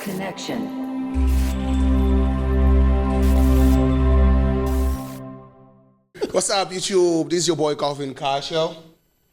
Manila.knxn. What's up, YouTube? This is your boy Castiel.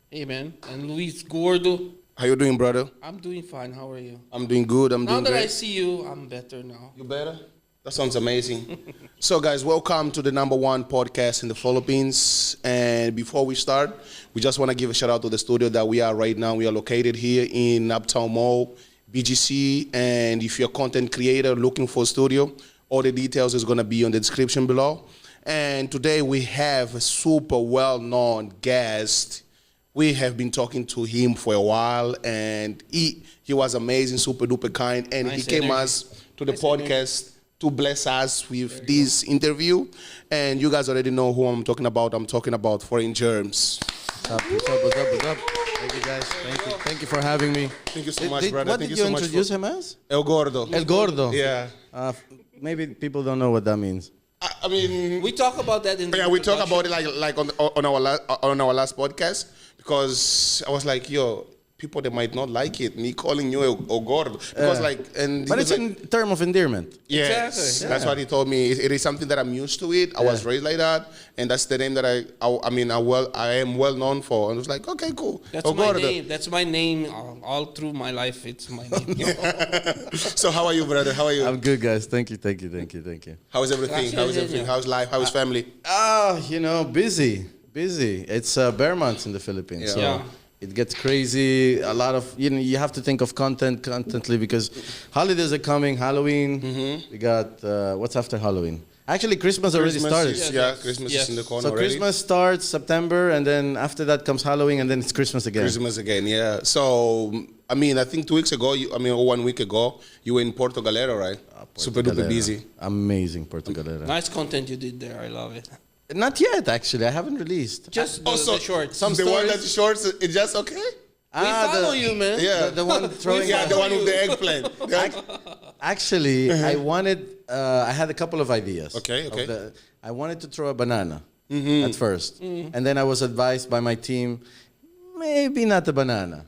Hey man, and Luis Gordo. How you doing, brother? I'm doing fine. How are you? I'm doing good. I'm Now doing that I great. see you, I'm better now. You better? That sounds amazing. So, guys, welcome to the #1 podcast in the Philippines. And before we start, we just want to give a shout out to the studio that we are right now. We are located here in Uptown Mall, BGC. And if you're a content creator looking for a studio, all the details is going to be on the description below. And today we have a super well-known guest. We have been talking to him for a while, and he was amazing, super duper kind, and Nice he came energy. us to the podcast to bless us with this interview. And you guys already know who I'm talking about. I'm talking about Foreign Germs. What's up? What's up? Thank you, guys. Thank you for having me. Thank you so much, brother. What Thank did you you so much introduce for him as? El Gordo. El Gordo. Yeah. Maybe people don't know what that means. I mean, We talk about that in the yeah, we talk about introduction. it like on our last podcast, because I was like, yo, people that might not like it, me calling you El Gordo, because But it's in term of endearment. yes, Exactly. that's what he told me. It is something that I'm used to it. I was raised like that, and that's the name that I am well known for. And I was like, okay, cool. That's El my Gordo. name. That's my name all through my life. It's my name. So how are you, brother? How are you? I'm good, guys. Thank you. How is everything? How is everything? How's life? How is family? Busy. It's bear months in the Philippines. Yeah. So Yeah. it gets crazy. A lot of, you have to think of constantly because holidays are coming. Halloween. We got, what's after Halloween? Actually, Christmas already started. Christmas Yes. is in the corner So already. Christmas starts September, and then after that comes Halloween, and then it's Christmas again. Christmas again, yeah. So, I mean, I think 2 weeks ago, or 1 week ago, you were in Porto Galera, right? Super duper Galera. busy. Amazing, Porto Galera. Nice content you did there. I love it. Not yet, actually. I haven't released. Just the shorts. some The one stories- that's shorts, it's just okay? We follow you, man. Yeah. The one throwing. Yeah, the one with the eggplant. Actually, I wanted. I had a couple of ideas. Okay, okay. I wanted to throw a banana at first, and then I was advised by my team, maybe not a banana.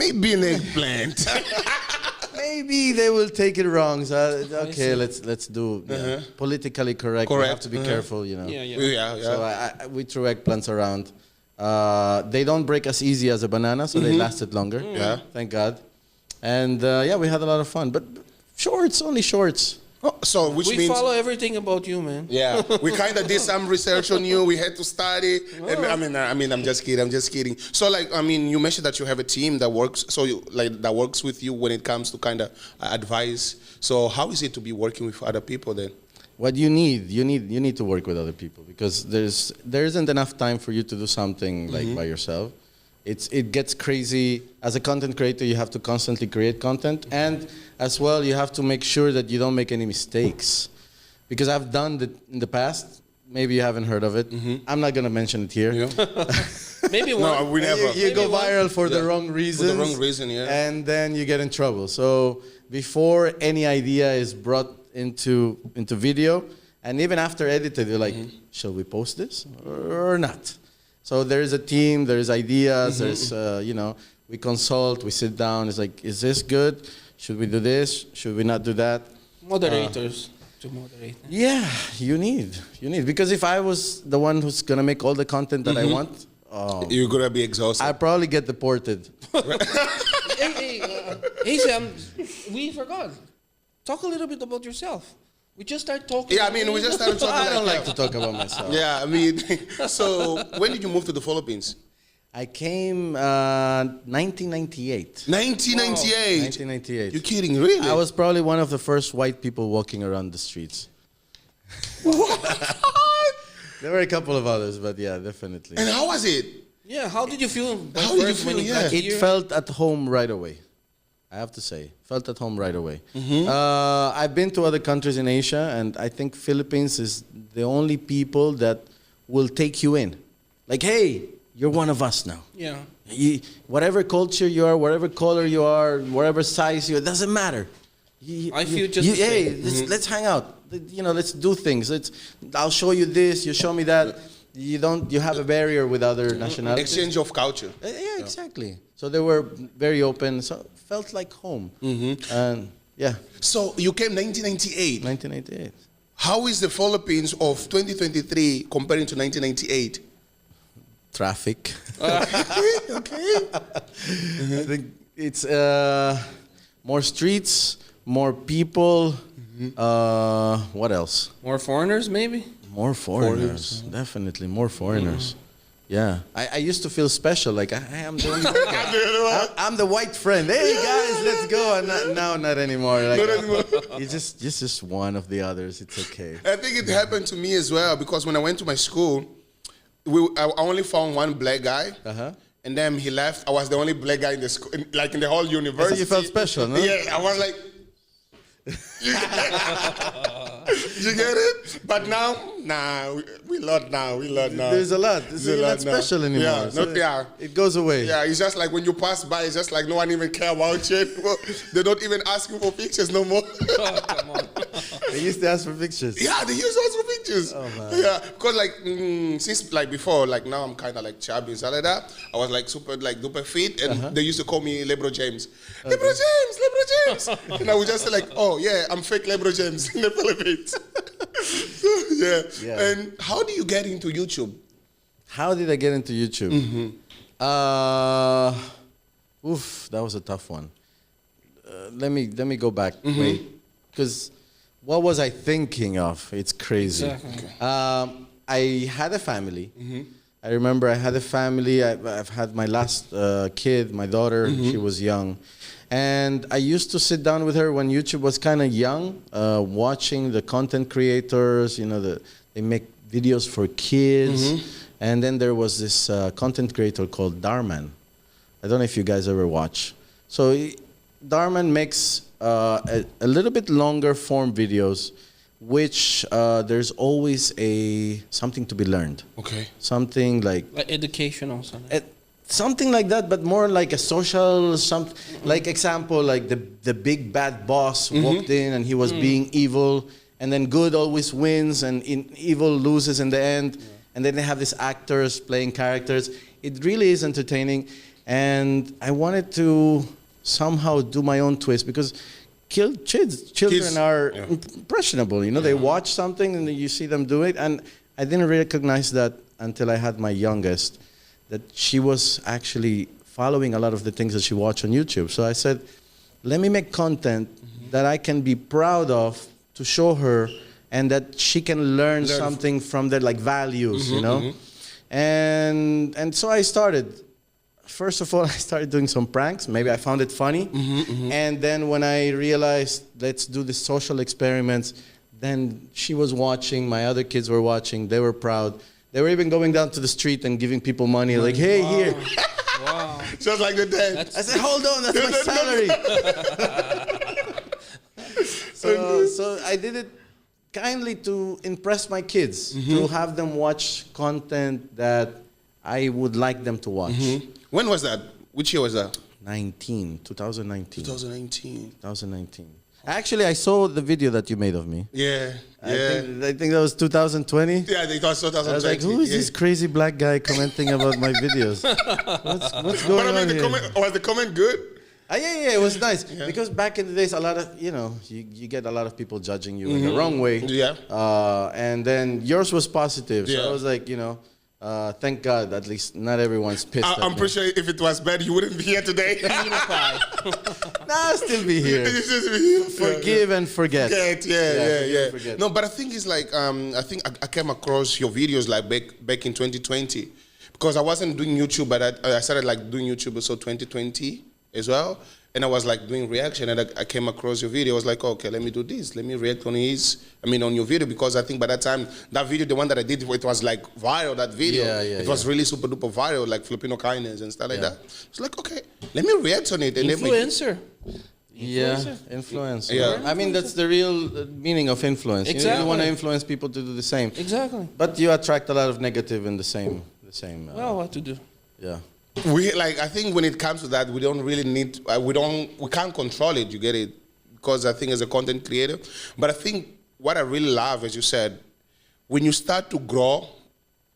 Maybe an eggplant. Maybe they will take it wrong. So okay, let's do politically correct. We have Correct. to be careful, Yeah. yeah. So we threw eggplants around. They don't break as easy as a banana, so they lasted longer. Yeah. Thank God. And we had a lot of fun. But shorts, only shorts. Oh, so, which We means... follow everything about you, man. Yeah, we kind of did some research on you. We had to study. And, I mean, I'm just kidding. So, you mentioned that you have a team that works. So, that works with you when it comes to kind of advice. So, how is it to be working with other people then? What you need to work with other people because there isn't enough time for you to do something like by yourself. It gets crazy. As a content creator, you have to constantly create content, and as well, you have to make sure that you don't make any mistakes. Because I've done that in the past. Maybe you haven't heard of it. I'm not gonna mention it here. Maybe one. No, we never. You go Maybe one. viral for the Yeah. wrong reasons. For the wrong reason, yeah. And then you get in trouble. So before any idea is brought into video, and even after edited, you're like, shall we post this or not? So there is a team, there is ideas, there's we consult, we sit down. It's like, is this good? Should we do this? Should we not do that? Moderators to moderate. Yeah, you need because if I was the one who's gonna make all the content that I want, You're going to be exhausted. I probably get deported. Hey, Sam, we forgot. Talk a little bit about yourself. We just started talking. Yeah, I mean, we just started talking I don't like that. to talk about myself. Yeah, I mean, so when did you move to the Philippines? I came 1998. 1998. 1998. You're kidding, really? I was probably one of the first white people walking around the streets. There were a couple of others, but yeah, definitely. And how was it? Yeah, how did you feel? How did you first when feel? got Yeah. It here? felt at home right away. I have to say, felt at home right away. I've been to other countries in Asia, and I think Philippines is the only people that will take you in. Like, hey, you're one of us now. Yeah. Whatever culture you are, whatever color you are, whatever size you are, it doesn't matter. I feel just the hey, same. let's hang out. Let's do things. I'll show you this. You show me that. You have a barrier with other nationalities. Exchange of culture. Yeah, exactly. So they were very open. So felt like home. And Yeah, So you came 1998. 1988. How is the Philippines of 2023 comparing to 1998? Traffic. Okay. I think it's more streets, more people. What else? More foreigners, maybe? More foreigners. Definitely more foreigners. Yeah, I used to feel special, like I am the only white guy. I'm the white friend. Hey guys, let's go. And now not anymore. Like, Not anymore. You're just one of the others. It's okay. I think it happened to me as well because when I went to my school, I only found one black guy. And then he left. I was the only black guy in the school, like in the whole university. So you felt special, no? Yeah, I was like, you get it? But now, nah, we lot now. There's a lot. You're not special anymore. Yeah, So it goes away. Yeah, it's just like when you pass by, it's just like no one even care about you. They don't even ask you for pictures no more. Oh, come on. They used to ask for pictures. Yeah, they used to ask for pictures. Oh, man. Yeah, because like since like before, like now I'm kind of like chubby and stuff like that. I was like super like duper fit, and they used to call me LeBron James. Okay. LeBron James. And I would just say like, oh yeah, I'm fake LeBron James in the Philippines. Yeah. And how do you get into YouTube? How did I get into YouTube? That was a tough one. Let me go back. Wait, because what was I thinking of? It's crazy. Exactly. I had a family. I remember I had a family. I've had my last kid, my daughter. She was young. And I used to sit down with her when YouTube was kind of young, watching the content creators. You know, they make videos for kids. And then there was this content creator called Darman. I don't know if you guys ever watch. So Darman makes a little bit longer form videos, which there's always something to be learned. Okay. Something like educational something. Something like that, but more like a social something. Like example, like the big bad boss walked in and he was being evil, and then good always wins and evil loses in the end. Yeah. And then they have these actors playing characters. It really is entertaining, and I wanted to somehow do my own twist because children are impressionable. You know, they watch something and you see them do it, and I didn't recognize that until I had my youngest, that she was actually following a lot of the things that she watched on YouTube. So I said, let me make content that I can be proud of to show her, and that she can learn something from their like values, you know? And so I started. First of all, I started doing some pranks. Maybe I found it funny. And then when I realized, let's do the social experiments, then she was watching, my other kids were watching, they were proud. They were even going down to the street and giving people money, like, hey, here. Wow. Just like the dad. I said, hold on, that's my salary. So I did it kindly to impress my kids, to have them watch content that I would like them to watch. When was that? Which year was that? 2019. 2019. Actually, I saw the video that you made of me. Yeah. I think that was 2020. Yeah, it was 2020. I was like, who is this crazy black guy commenting about my videos? What's going on here? Was the comment good? Yeah, it was nice. Yeah. Because back in the days, a lot of, you get a lot of people judging you in the wrong way. Yeah. And then yours was positive. Yeah. So I was like, thank God, at least not everyone's pissed at me. I'm pretty sure if it was bad, you wouldn't be here today. I'll still be here. Forgive and forget. Forget. No, but I think it's like, I think I came across your videos like back in 2020. Because I wasn't doing YouTube, but I started like doing YouTube also 2020 as well. And I was like doing reaction, and I came across your video. I was like, okay, let me do this. Let me react on on your video, because I think by that time, that video, the one that I did, it was like viral, that video. It was really super duper viral, like Filipino kindness and stuff like that. It's like, okay, let me react on it. And Influencer. Influencer. Yeah. I mean, that's the real meaning of influence. Exactly. You want to influence people to do the same. Exactly. But you attract a lot of negative in the same. Well, what to do? Yeah. I think when it comes to that, we don't really need, we can't control it, you get it? Because I think as a content creator, but I think what I really love, as you said, when you start to grow,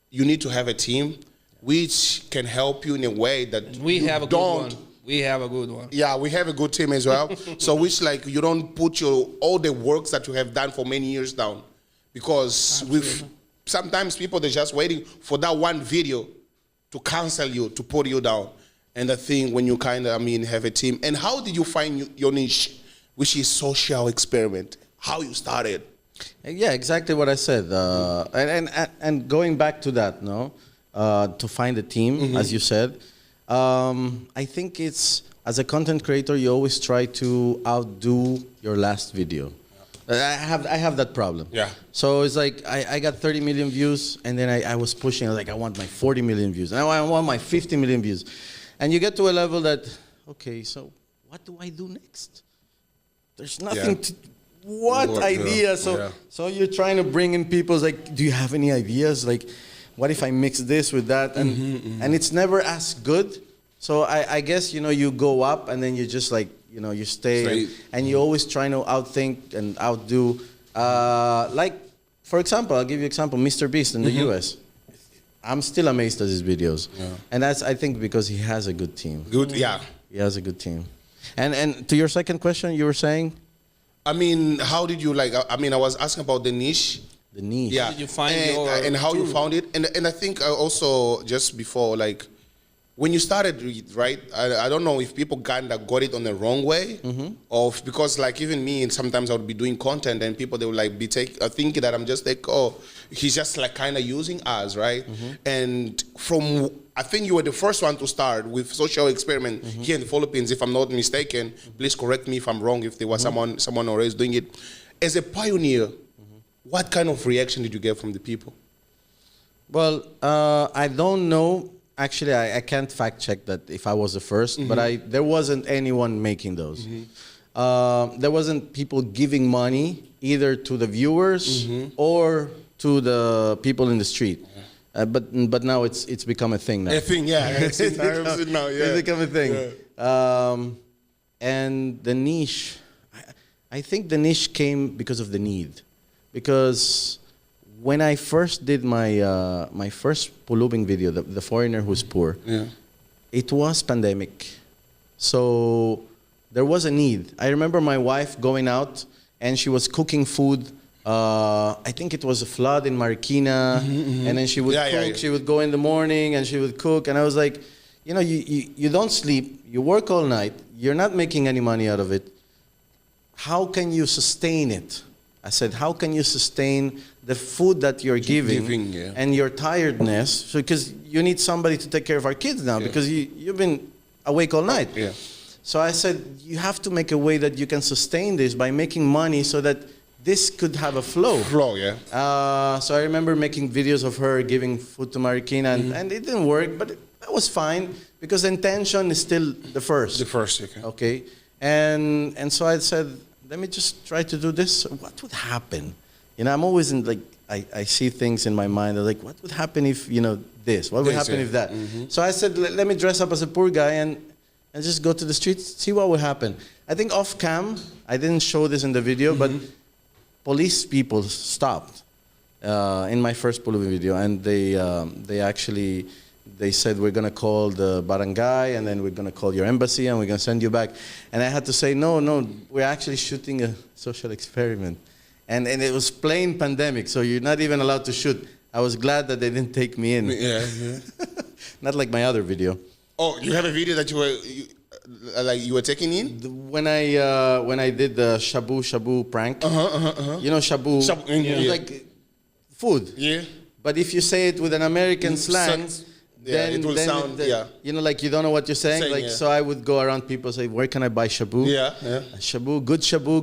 you need to have a team which can help you in a way that we have a good one. We have a good one. Yeah, we have a good team as well. So which like you don't put your all the works that you have done for many years down, because with sometimes people they're just waiting for that one video to cancel you, to put you down. And the thing when you kind of have a team. And how did you find your niche, which is social experiment? How you started? Yeah, exactly what I said. And going back to that, to find a team, as you said, I think it's, as a content creator, you always try to outdo your last video. I have that problem. Yeah. So it's like I got 30 million views, and then I was pushing, like I want my 40 million views, and I want my 50 million views. And you get to a level that, okay, so what do I do next? There's nothing to... What idea? So you're trying to bring in people's like, do you have any ideas? Like, what if I mix this with that? And it's never as good. So I guess, you go up and then you just like, you stay and you're always trying to outthink and outdo. Like, for example, I'll give you an example, Mr. Beast in the US. I'm still amazed at his videos. Yeah. And that's, I think, because he has a good team. Good, yeah. He has a good team. And to your second question, you were saying? How did you I was asking about the niche. The niche. Yeah. How did you find and how you found it. And I think also just before, like, when you started, right, I don't know if people got it on the wrong way, because like even me, and sometimes I would be doing content and people, they would like be thinking that I'm just like, oh, he's just like kind of using us, right? And I think you were the first one to start with social experiment here in the Philippines, if I'm not mistaken. Please correct me if I'm wrong, if there was someone already doing it. As a pioneer, what kind of reaction did you get from the people? Well, I don't know. Actually, I can't fact check that if I was the first, but there wasn't anyone making those. There wasn't people giving money either to the viewers or to the people in the street. But now it's become a thing now. A thing, yeah. It's become a thing. Yeah. And the niche, I think the niche came because of the need. Because when I first did my first pulubing video, the foreigner who's poor, it was pandemic. So there was a need. I remember my wife going out and she was cooking food. I think it was a flood in Marikina, and then she would cook. She would go in the morning and she would cook. And I was like, you don't sleep, you work all night, you're not making any money out of it. How can you sustain it? I said, how can you sustain the food that you're giving and your tiredness? Because you need somebody to take care of our kids now because you've been awake all night. Yeah. So I said, you have to make a way that you can sustain this by making money so that this could have a flow. So I remember making videos of her giving food to Marikina, and it didn't work, but that was fine because the intention is still the first. The first, okay. And so I said, let me just try to do this. What would happen? I'm always in like, I see things in my mind. I'm like, what would happen if, this? What would happen if that? So I said, let me dress up as a poor guy and just go to the streets, see what would happen. I think off cam, I didn't show this in the video, but police people stopped in my first pulubing video, and they said, we're going to call the barangay, and then we're going to call your embassy, and we're going to send you back. And I had to say, no, we're actually shooting a social experiment. And it was plain pandemic, so you're not even allowed to shoot. I was glad that they didn't take me in. Yeah. Not like my other video. Oh, you have a video that you were taking in? When I did the shabu prank. Shabu. Like food. Yeah. But if you say it with an American slang, then it will sound, like you don't know what you're saying. So I would go around people say, where can I buy shabu? Shabu,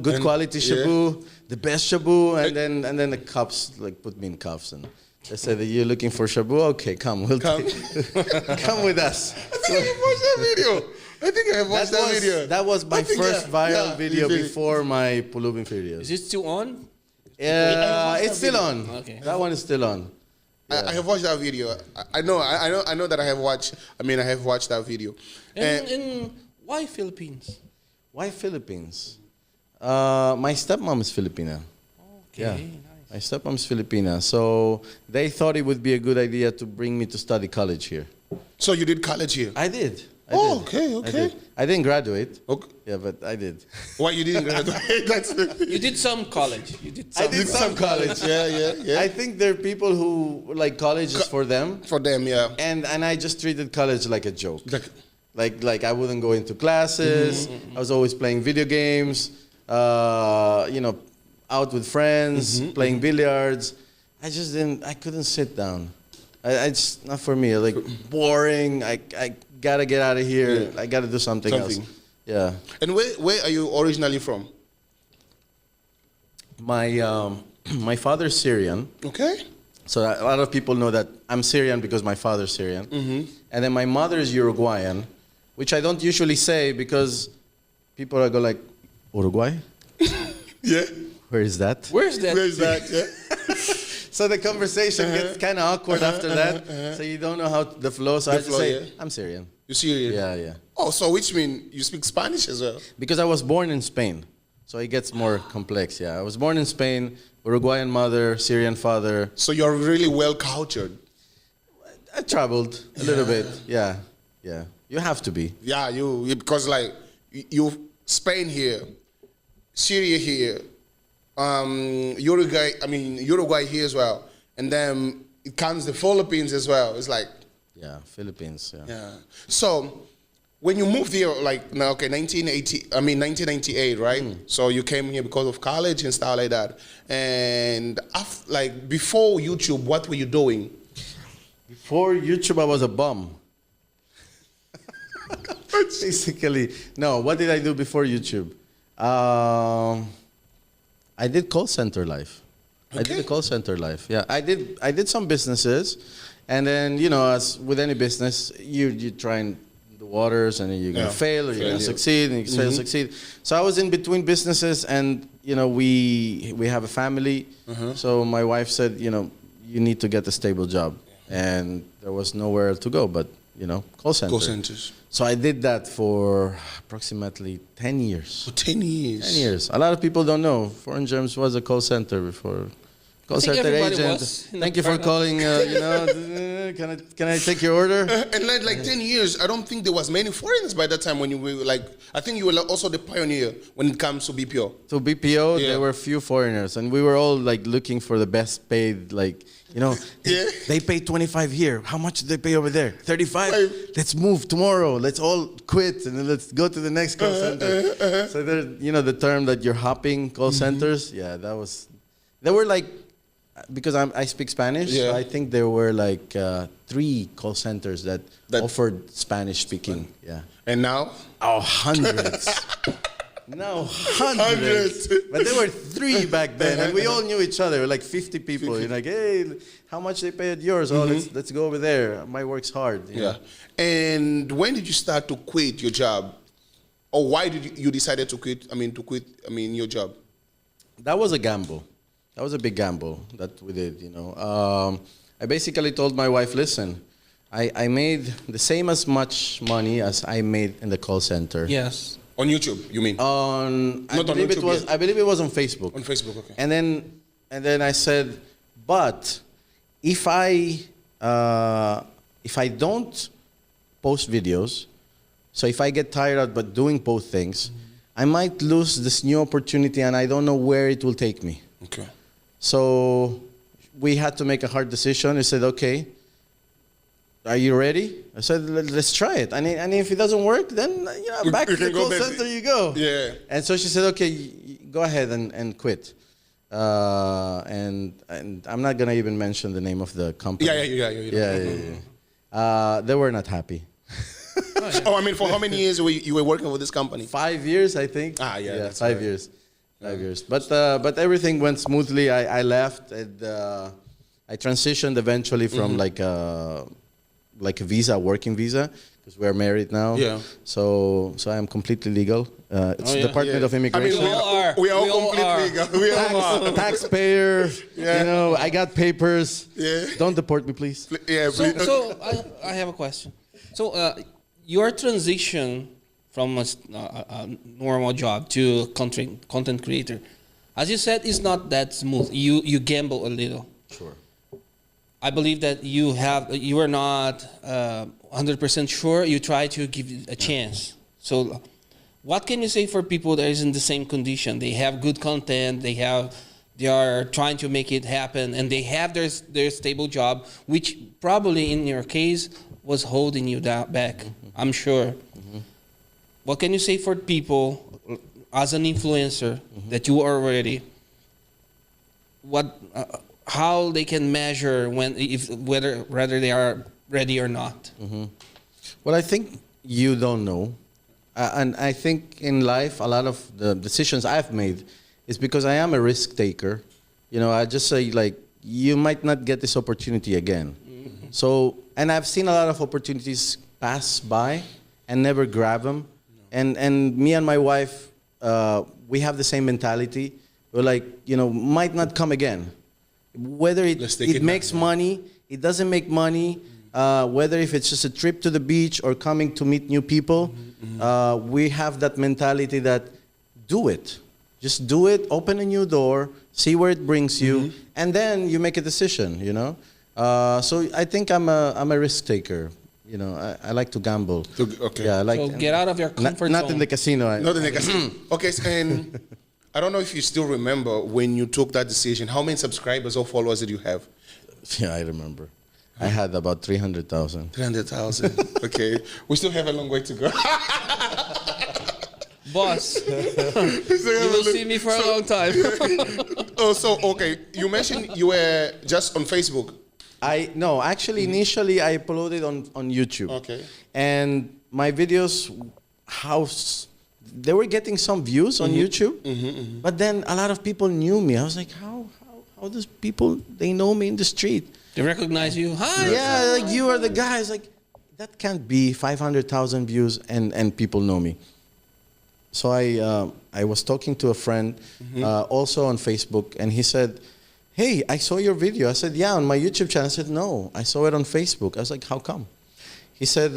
good quality shabu, the best shabu, and then the cops like put me in cuffs and they said that you're looking for shabu. Okay, come with us. I think I have watched that video. That was my first viral video before my pulubing videos. Is it still on? It's still on. Okay. That one is still on. Yeah. I have watched that video. I know that I have watched. I have watched that video. And why Philippines? Why Philippines? My stepmom is Filipina. Okay, yeah. Nice. My stepmom is Filipina, so they thought it would be a good idea to bring me to study college here. So you did college here? I did. Oh, okay, okay. I didn't graduate. Okay. Yeah, but I did. Why you didn't graduate? You did some college. You did some. I did some college. Yeah. I think there are people who like college is for them, For them, yeah. and I just treated college like a joke. Like- Like I wouldn't go into classes. I was always playing video games. Out with friends, playing billiards. I couldn't sit down. I just not for me. Like boring. I gotta get out of here. Yeah. I gotta do something else. Yeah. And where are you originally from? My father's Syrian. Okay. So a lot of people know that I'm Syrian because my father's Syrian. And then my mother is Uruguayan, which I don't usually say because people are go like, Uruguay? Yeah. Where is that? Where's that? Where's that? Yeah. So the conversation gets kind of awkward after that. So you don't know how the flow. So I just say, yeah. I'm Syrian. You Syrian? Yeah. Oh, so which mean you speak Spanish as well? Because I was born in Spain. So it gets more complex, yeah. I was born in Spain, Uruguayan mother, Syrian father. So you're really well cultured. I traveled a little bit, yeah. You have to be. Yeah, because like you Spain here, Syria here, Uruguay here as well, and then it comes the Philippines as well. It's like Yeah, Philippines, yeah. yeah. So when you moved here, like 1998, right? So you came here because of college and stuff like that. And like before YouTube, what were you doing? Before YouTube, I was a bum. Basically, no. What did I do before YouTube? I did call center life. I did a call center life. Yeah, I did some businesses, and then as with any business, you try and the waters, and you're gonna fail or you're gonna succeed, and you succeed. So I was in between businesses, and we have a family. So my wife said, you need to get a stable job, and there was nowhere to go but call center. Call centers. So I did that for approximately 10 years. For 10 years. 10 years. A lot of people don't know. Foreign Germs was a call center before. Call think center everybody agent. was in Thank the you for startup. calling. Can I take your order? And like 10 years, I don't think there was many foreigners by that time when you were like, I think you were also the pioneer when it comes to BPO. To BPO, Yeah. there were few foreigners, and we were all like looking for the best paid. Like, they pay 25 here. How much do they pay over there? 35. Let's move tomorrow. Let's all quit and then let's go to the next call center. So there, the term that you're hopping call centers. Yeah, there were like, because I speak Spanish. Yeah. So I think there were like 3 call centers that offered Spanish speaking. Yeah. And now? Oh, hundreds. No, hundreds. But there were 3 back then, and we all knew each other. Like 50 people. You're like, hey, how much they pay at yours? Oh, let's go over there. My work's hard. Yeah. And when did you start to quit your job? Or why did you decided to quit your job? That was a gamble. That was a big gamble that we did, I basically told my wife, listen, I made the same as much money as I made in the call center. Yes. On YouTube, you mean? I believe it was on Facebook. On Facebook, okay. And then I said, but if I don't post videos, so if I get tired of but doing both things, I might lose this new opportunity, and I don't know where it will take me. Okay. So we had to make a hard decision. We said, okay, are you ready? I said, let's try it. And if it doesn't work, then back to the call center you go. Yeah. And so she said, okay, go ahead and quit. And I'm not gonna even mention the name of the company. Yeah. They were not happy. For how many years you were working with this company? 5 years, I think. Yeah, that's 5 right. years. 5 years. But everything went smoothly. I left, and I transitioned eventually from like a visa, working visa, because we're married now. Yeah. So I am completely legal. It's Department of Immigration. We are completely legal. We are Taxpayer. I got papers. Yeah. Don't deport me, please. Yeah. So I have a question. So your transition from a normal job to content creator, as you said, is not that smooth. You gamble a little. Sure. I believe that you are not 100% sure, you try to give it a chance. So what can you say for people that is in the same condition? They have good content, they are trying to make it happen, and they have their stable job, which probably in your case was holding you back, I'm sure. What can you say for people as an influencer that you are already? How they can measure whether they are ready or not? Well, I think you don't know. And I think in life, a lot of the decisions I've made is because I am a risk taker. You know, I just say, like, you might not get this opportunity again. So, and I've seen a lot of opportunities pass by and never grab them. And me and my wife, we have the same mentality. We're like, you know, might not come again. Whether it makes money, it doesn't make money, whether if it's just a trip to the beach or coming to meet new people, we have that mentality that do it. Just do it, open a new door, see where it brings you, and then you make a decision, you know? So I think I'm a risk taker. You know, I like to gamble. Okay. Yeah, I like So get out of your comfort zone. Not in the casino. Not in the casino. Okay, and I don't know if you still remember when you took that decision, how many subscribers or followers did you have? Yeah, I remember. I had about 300,000. 300,000. Okay. We still have a long way to go. Boss, you will see me for a long time. Okay. You mentioned you were just on Facebook. No, actually, initially I uploaded on YouTube. Okay. And my videos, they were getting some views on YouTube, but then a lot of people knew me. I was like, how does people, they know me in the street? They recognize you. Hi. Yeah, like you are the guy. It's like, that can't be 500,000 views and people know me. So I was talking to a friend also on Facebook, and he said, hey, I saw your video. I said, yeah, on my YouTube channel. I said, no, I saw it on Facebook. I was like, how come? He said,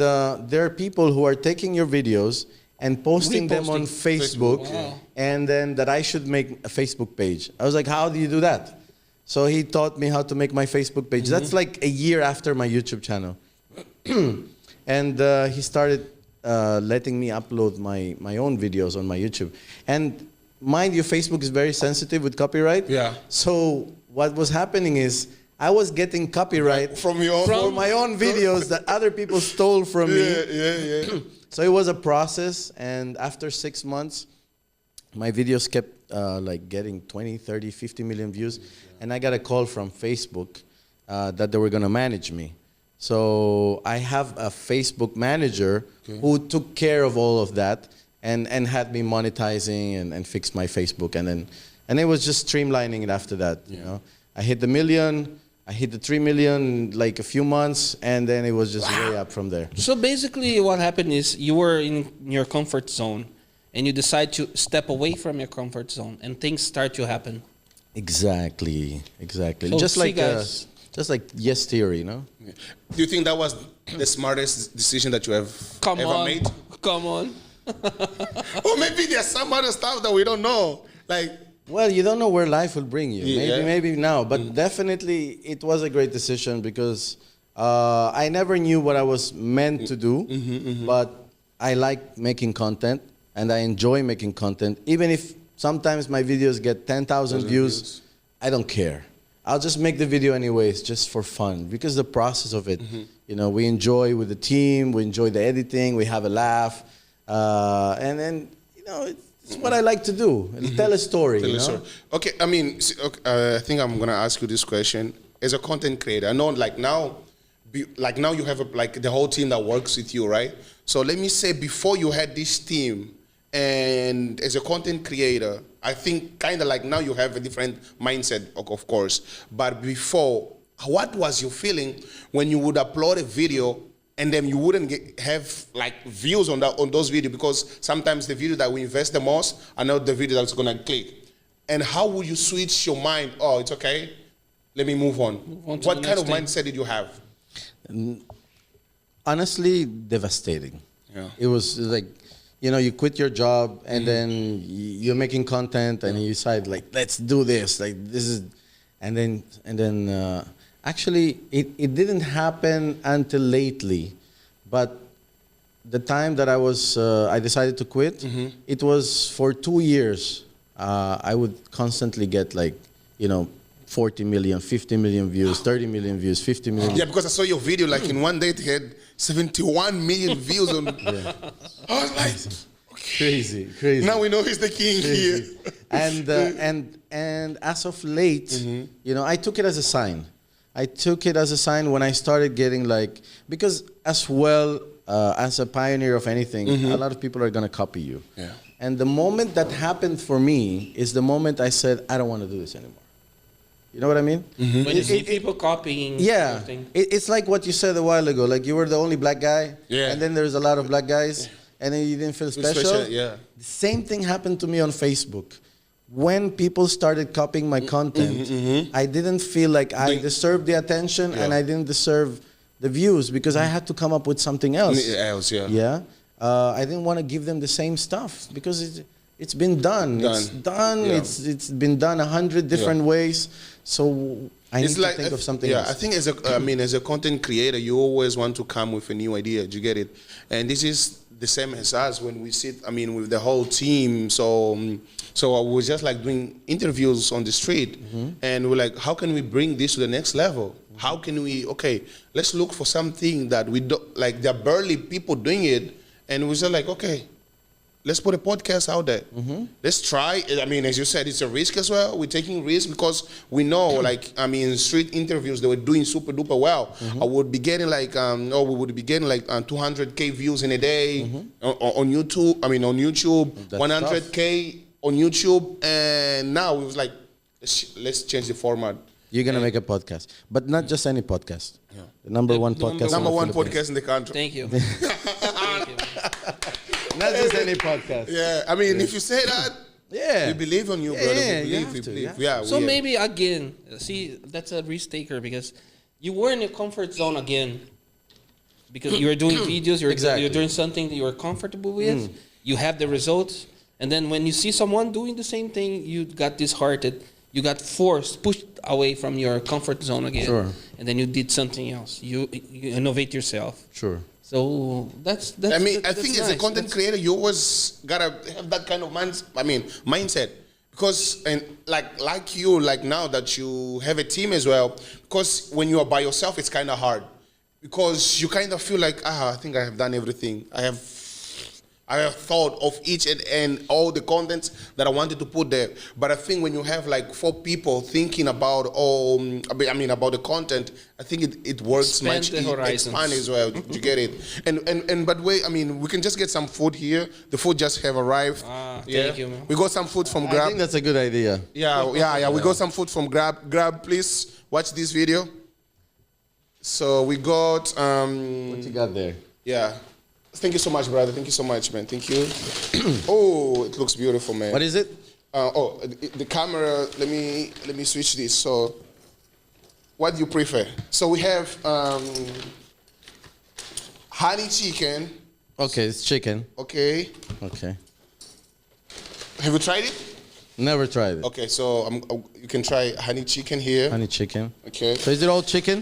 there are people who are taking your videos and posting them on Facebook, wow. and then that I should make a Facebook page. I was like, how do you do that? So he taught me how to make my Facebook page. That's like a year after my YouTube channel. And he started letting me upload my own videos on my YouTube. And mind you, Facebook is very sensitive with copyright. Yeah. So what was happening is I was getting copyright from my own videos that other people stole from me. Yeah. So it was a process, and after 6 months, my videos kept like getting 20, 30, 50 million views, and I got a call from Facebook that they were going to manage me. So I have a Facebook manager who took care of all of that and had me monetizing and fixed my Facebook, and it was just streamlining it after that. You know, I hit the million. I hit the 3 million like a few months, and then it was just way up from there. So basically what happened is you were in your comfort zone and you decide to step away from your comfort zone and things start to happen. Exactly. So just like yes theory, you know? Yeah. Do you think that was the smartest decision that you have ever made? Come on. Or maybe there's some other stuff that we don't know. Like, well, you don't know where life will bring you. Yeah. Maybe now, but definitely it was a great decision because I never knew what I was meant to do, but I like making content and I enjoy making content. Even if sometimes my videos get 10,000 views, I don't care. I'll just make the video anyways, just for fun, because the process of it, you know, we enjoy with the team, we enjoy the editing, we have a laugh, and then, you know, it's what I like to do. Tell a story. Tell a story. Okay, I mean, I think I'm gonna ask you this question as a content creator. I know, like now you have like the whole team that works with you, right? So let me say, before you had this team, and as a content creator, I think kind of like now you have a different mindset, of course. But before, what was your feeling when you would upload a video and then you wouldn't have like views on those videos, because sometimes the video that we invest the most are not the video that's gonna click. And how would you switch your mind? Oh, it's okay, let me move on. What kind of mindset did you have? Honestly, devastating. Yeah. It was like, you know, you quit your job and then you're making content and you decide like, let's do this. Like this is, and then actually it didn't happen until lately, But the time that I decided to quit, it was for 2 years. I would constantly get 40 million, 50 million views, 30 million views, 50 million. Yeah, because I saw your video, like in one day it had 71 million views on. Yeah. I was like, Crazy. now we know he's the king here. And as of late, I took it as a sign. I took it as a sign when I started getting because as well as a pioneer of anything, a lot of people are gonna copy you. Yeah. And the moment that happened for me is the moment I said, I don't want to do this anymore. You know what I mean? When you see people copying. Yeah. It's like what you said a while ago. Like you were the only black guy. Yeah. And then there's a lot of black guys. And then you didn't feel special. Yeah. The same thing happened to me on Facebook. When people started copying my content, I didn't feel like I deserved the attention and I didn't deserve the views because I had to come up with something else. Yeah. I didn't want to give them the same stuff because it's been done. It's done. Yeah. It's been done 100 different ways. So I need to think of something else. I think as a content creator, you always want to come with a new idea. Do you get it? And this is the same as us when we sit, with the whole team. So I was just doing interviews on the street and we're like, how can we bring this to the next level? How can we, let's look for something that we don't, there are barely people doing it. And we said let's put a podcast out there. Let's try. As you said, it's a risk as well. We're taking risks because we know, street interviews, they were doing super duper well. I would be getting we would be getting 200K views in a day on YouTube. On YouTube, 100K on YouTube. And now it was let's change the format. You're going to make a podcast, but not just any podcast. Yeah. The number one podcast. Number one podcast in the country. Thank you. Not just any podcast. Yeah, if you say that, we believe on you, brother. We believe. Yeah. So maybe again, see, that's a risk taker because you were in a comfort zone again. Because you're doing videos, you're doing something that you're comfortable with. You have the results, and then when you see someone doing the same thing, you got disheartened. You got pushed away from your comfort zone again. Sure. And then you did something else. You innovate yourself. Sure. So that's I think as a content creator, you always gotta have that kind of mindset. Because like you, now that you have a team as well, because when you are by yourself, it's kind of hard. Because you kind of feel I think I have done everything. I have thought of each and all the contents that I wanted to put there. But I think when you have 4 people thinking about about the content, I think it works much expand as well. You get it? And by the way, we can just get some food here. The food just have arrived. Thank you, man. We got some food from Grab. I think that's a good idea. Yeah. We got some food from Grab. Grab, please watch this video. So we got what you got there? Yeah. Thank you so much, brother. Thank you so much, man. Thank you. Oh, it looks beautiful, man. What is it? The camera. Let me switch this. So, what do you prefer? So we have honey chicken. Okay, it's chicken. Okay. Okay. Have you tried it? Never tried it. Okay, so you can try honey chicken here. Honey chicken. Okay. So is it all chicken?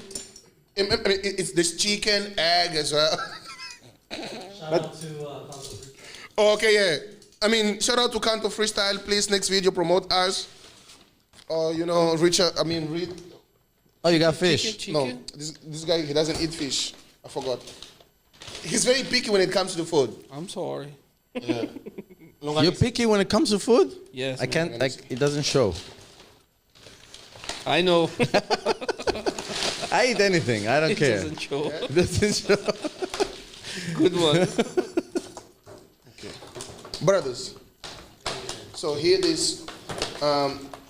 It's this chicken, egg as well. Shout out to Canto Freestyle. Okay, yeah. Shout out to Canto Freestyle. Please, next video, promote us. Richard. Reed. Oh, you got fish? Chicken? No, this guy, he doesn't eat fish. I forgot. He's very picky when it comes to the food. I'm sorry. Yeah. You're picky when it comes to food? Yes. I can't. It doesn't show. I know. I eat anything. I don't care. It doesn't show. It doesn't show. Good one. Okay. Brothers. So here is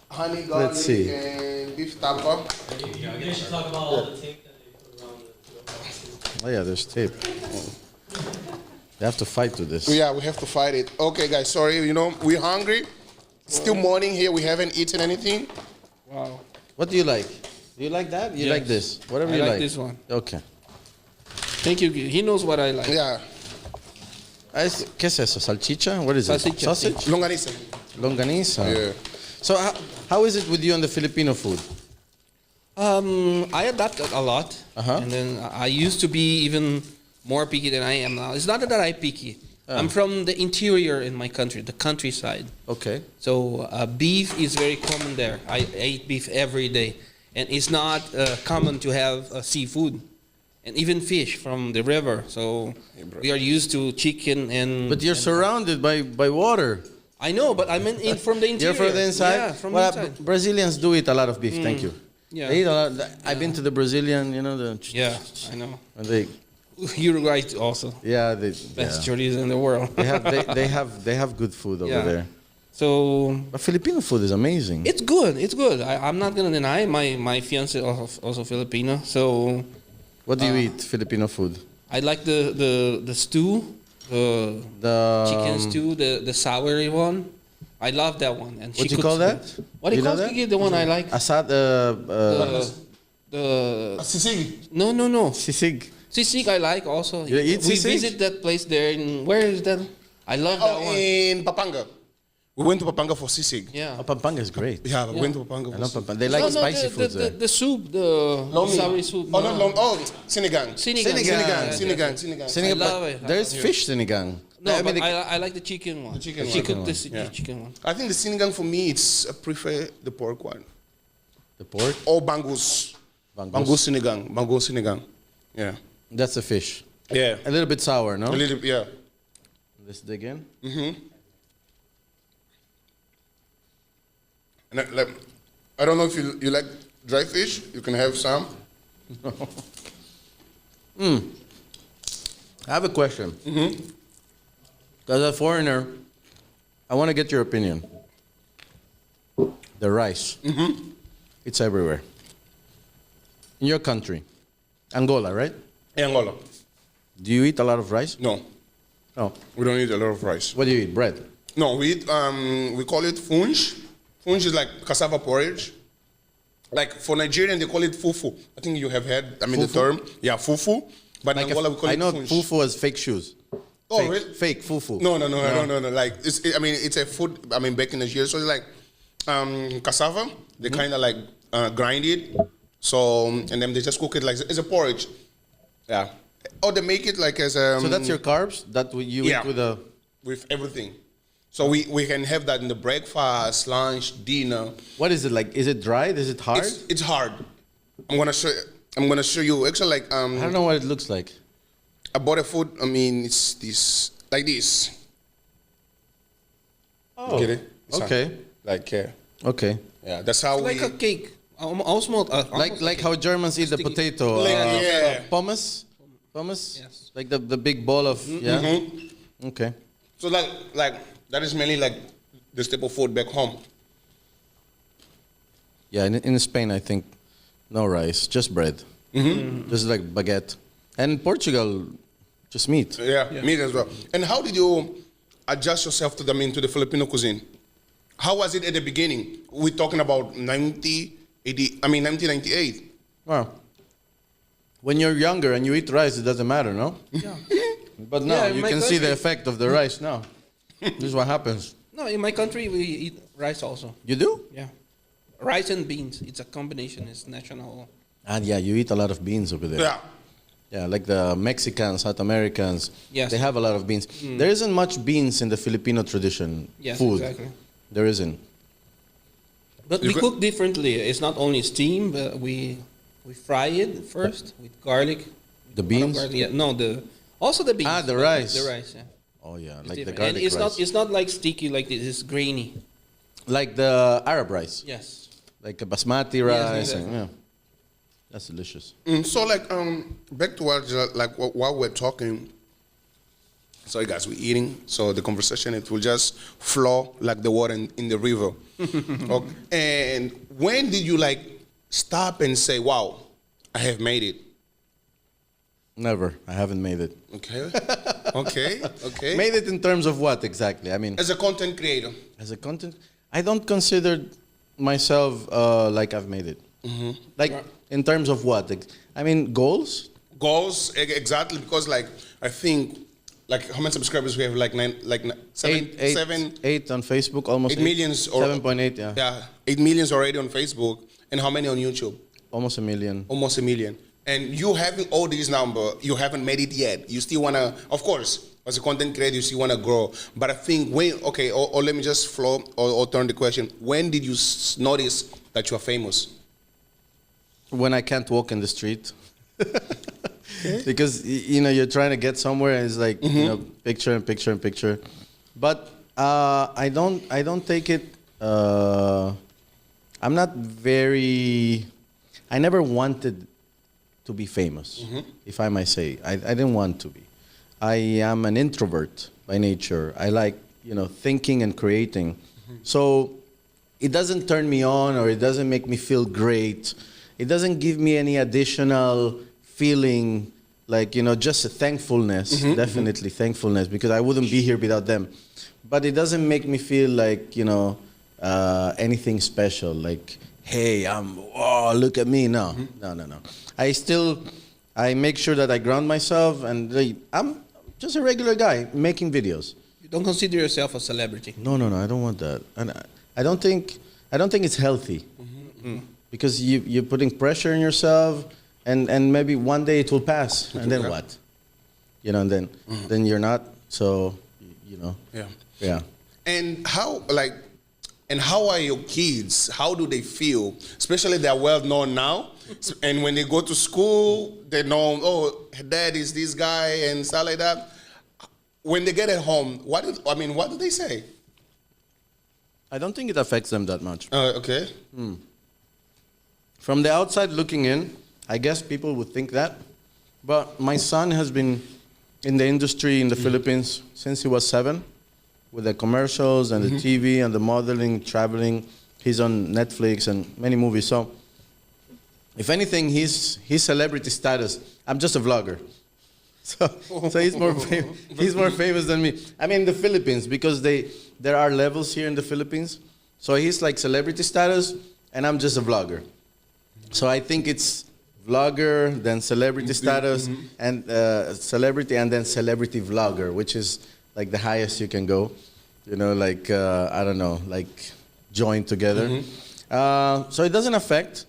honey garlic and beef tapa. You should talk about all the tape that they put around the Oh yeah, there's tape. You have to fight to this. Yeah, we have to fight it. Okay, guys, sorry. We're hungry. It's still morning here. We haven't eaten anything. Wow. What do you like? Do you like that? You like this? Whatever you like. I like this one. Okay. Thank you. He knows what I like. Yeah. ¿Qué es eso? ¿Salchicha? What is Salchicha, it? Sausage? Longaniza. Longaniza. Yeah. So how is it with you on the Filipino food? I adapted a lot. Uh-huh. And then I used to be even more picky than I am now. It's not that I'm picky. I'm from the interior in my country, the countryside. Okay. So beef is very common there. I eat beef every day. And it's not common to have seafood. And even fish from the river. So we are used to chicken and... But you're surrounded by water. I know, but I'm from the interior. You're from the inside? Yeah, from Well, the inside. Brazilians do eat a lot of beef, thank you. Yeah. They eat a lot. I've been to the Brazilian, Yeah, I know. and they, Uruguay also. yeah, they, Best yeah. chorizo in the world. they have good food over Yeah. there. So But Filipino food is amazing. it's good. It's good. I'm not gonna deny. My fiance also Filipino. So What do you eat? Filipino food? I like the stew, the The chicken stew, the soury one. I love that one. And What she do you call cooks that? good. What do you know call that? it? The one I like. Asad. The Sisig. no. Sisig. Sisig I like also. You eat We sisig? visit that place there. Where is that? I love that Oh, one. in Papanga. We went to Papanga for sisig. Yeah. Oh, Pampanga is great. Yeah, we went to Papanga I for love sisig. Pampanga. They like spicy foods there. The soup, the Lomi. soury soup. Oh, not long. Oh, sinigang. Sinigang. Sinigang. Sinigang, I love but it. There's I love fish sinigang. No, I mean, but I like the chicken one. The chicken She one. cooked the Yeah. chicken one. I think the sinigang for me, I prefer the pork one. the pork. Or bangus. Bangus sinigang. Yeah. That's a fish. Yeah. A little bit sour, no? A little, yeah. Let's dig in. And I don't know if you like dry fish. You can have some. I have a question. As a foreigner, I want to get your opinion. The rice. It's everywhere. In your country, Angola, right? Angola. Do you eat a lot of rice? No, No. we don't eat a lot of rice. What do you eat? Bread. No, we eat, we call it funge. Funge is like cassava porridge. Like for Nigerian, they call it fufu. I think you have heard, the Fufu? term. Yeah, fufu. But Like in Angola, we call I it know funge. fufu as fake shoes. Oh, fake, really? Fake fufu. No. Like, it's a food, back in Nigeria. So it's like cassava. They kind of like grind it. So, and then they just cook it like, it's a porridge. Yeah. Or they make it like as a... So that's your carbs that you Yeah. eat with a... with everything. So we can have that in the breakfast, lunch, dinner. What is it like? Is it dried? Is it hard? It's hard. I'm gonna show you. Actually, like I don't know what it looks like. I bought a food. It's this like this. Oh, Get it? It's okay. like Okay. yeah. That's how Like we. a cake. Almost Like how Germans eat the Sticky. potato. Like, yeah. Pommes? Pommes? Yes. Like the big ball of... Yeah? Okay. So like that is mainly like the staple food back home. Yeah, in Spain, I think no rice, just bread. Just like baguette. And Portugal, just meat. Yeah, meat as well. And how did you adjust yourself to to the Filipino cuisine? How was it at the beginning? We're talking about 1998. Wow. When you're younger and you eat rice, it doesn't matter, no? Yeah. But now Yeah, in you my can see the country- effect of the rice now. This is what happens. No, in my country we eat rice also. You do? Yeah. Rice and beans. It's a combination. It's national. And yeah, you eat a lot of beans over there. Yeah. Yeah, like the Mexicans, South Americans, Yes. they have a lot of beans. There isn't much beans in the Filipino tradition Yes, food. exactly. There isn't. But we cook differently. It's not only steam, but we fry it first with garlic. The beans? Garlic, yeah. No, also the beans. Ah, the but rice. The rice, yeah. Oh yeah, It's like the different. garlic and it's rice. not like sticky like this. It's grainy. Like the Arab rice. Yes. Like a basmati rice. exactly. And, yeah. That's delicious. So like back to what while we're talking. Sorry guys, we're eating. So the conversation it will just flow like the water in the river. Okay. And when did you like stop and say, "Wow, I have made it"? Never. I haven't made it. Okay. Okay. Made it in terms of what exactly? I mean, As a content creator. as a content, I don't consider myself like I've made it. Like in terms of what? I mean, goals. Goals exactly because like I think like how many subscribers we have seven Eight on Facebook, almost 8 millions or 7.8, yeah. 8 millions already on Facebook and how many on YouTube? Almost a million. Almost a million. And you having all these number, you haven't made it yet. You still wanna, of course, as a content creator, you still wanna grow. But I think when, okay, or let me just flow or turn the question. When did you notice that you are famous? When I can't walk in the street. Because you know you're trying to get somewhere and it's like you know picture and picture and picture, but I don't take it. I'm not very. I never wanted to be famous, if I might say. I didn't want to be. I am an introvert by nature. I like thinking and creating, so it doesn't turn me on or it doesn't make me feel great. It doesn't give me any additional feeling, like just a thankfulness, definitely thankfulness, because I wouldn't be here without them. But it doesn't make me feel like anything special, like hey, look at me. No. I make sure that I ground myself, and I'm just a regular guy making videos. You don't consider yourself a celebrity? No, I don't want that, and I don't think it's healthy, because you're putting pressure on yourself. And maybe one day it will pass, and then what? And then you're not. So, Yeah. And how are your kids? How do they feel? Especially they're well known now, and when they go to school, they know, oh, dad is this guy and stuff like that. When they get at home, what do they say? I don't think it affects them that much. Okay. From the outside looking in, I guess people would think that, but my son has been in the industry in the Philippines since he was 7, with the commercials and the TV and the modeling, traveling. He's on Netflix and many movies. So, if anything, his celebrity status. I'm just a vlogger, so he's more famous than me. I mean, the Philippines, because there are levels here in the Philippines. So he's like celebrity status, and I'm just a vlogger. So I think it's vlogger, then celebrity status, and celebrity, and then celebrity vlogger, which is like the highest you can go. Like I don't know, like joined together. So it doesn't affect,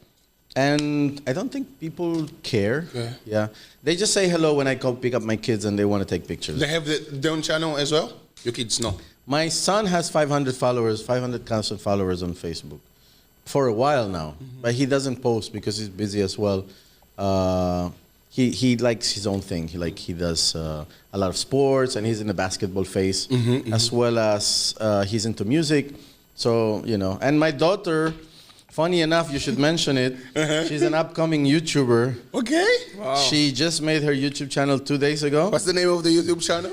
and I don't think people care. Yeah, they just say hello when I come pick up my kids, and they want to take pictures. They have their own channel as well. Your kids know. My son has 500 followers, 500,000 followers on Facebook. For a while now, but he doesn't post because he's busy as well. He likes his own thing. He does a lot of sports, and he's in the basketball phase, as well as he's into music. So and my daughter, funny enough, you should mention it. She's an upcoming YouTuber. Okay. Wow. She just made her YouTube channel 2 days ago. What's the name of the YouTube channel?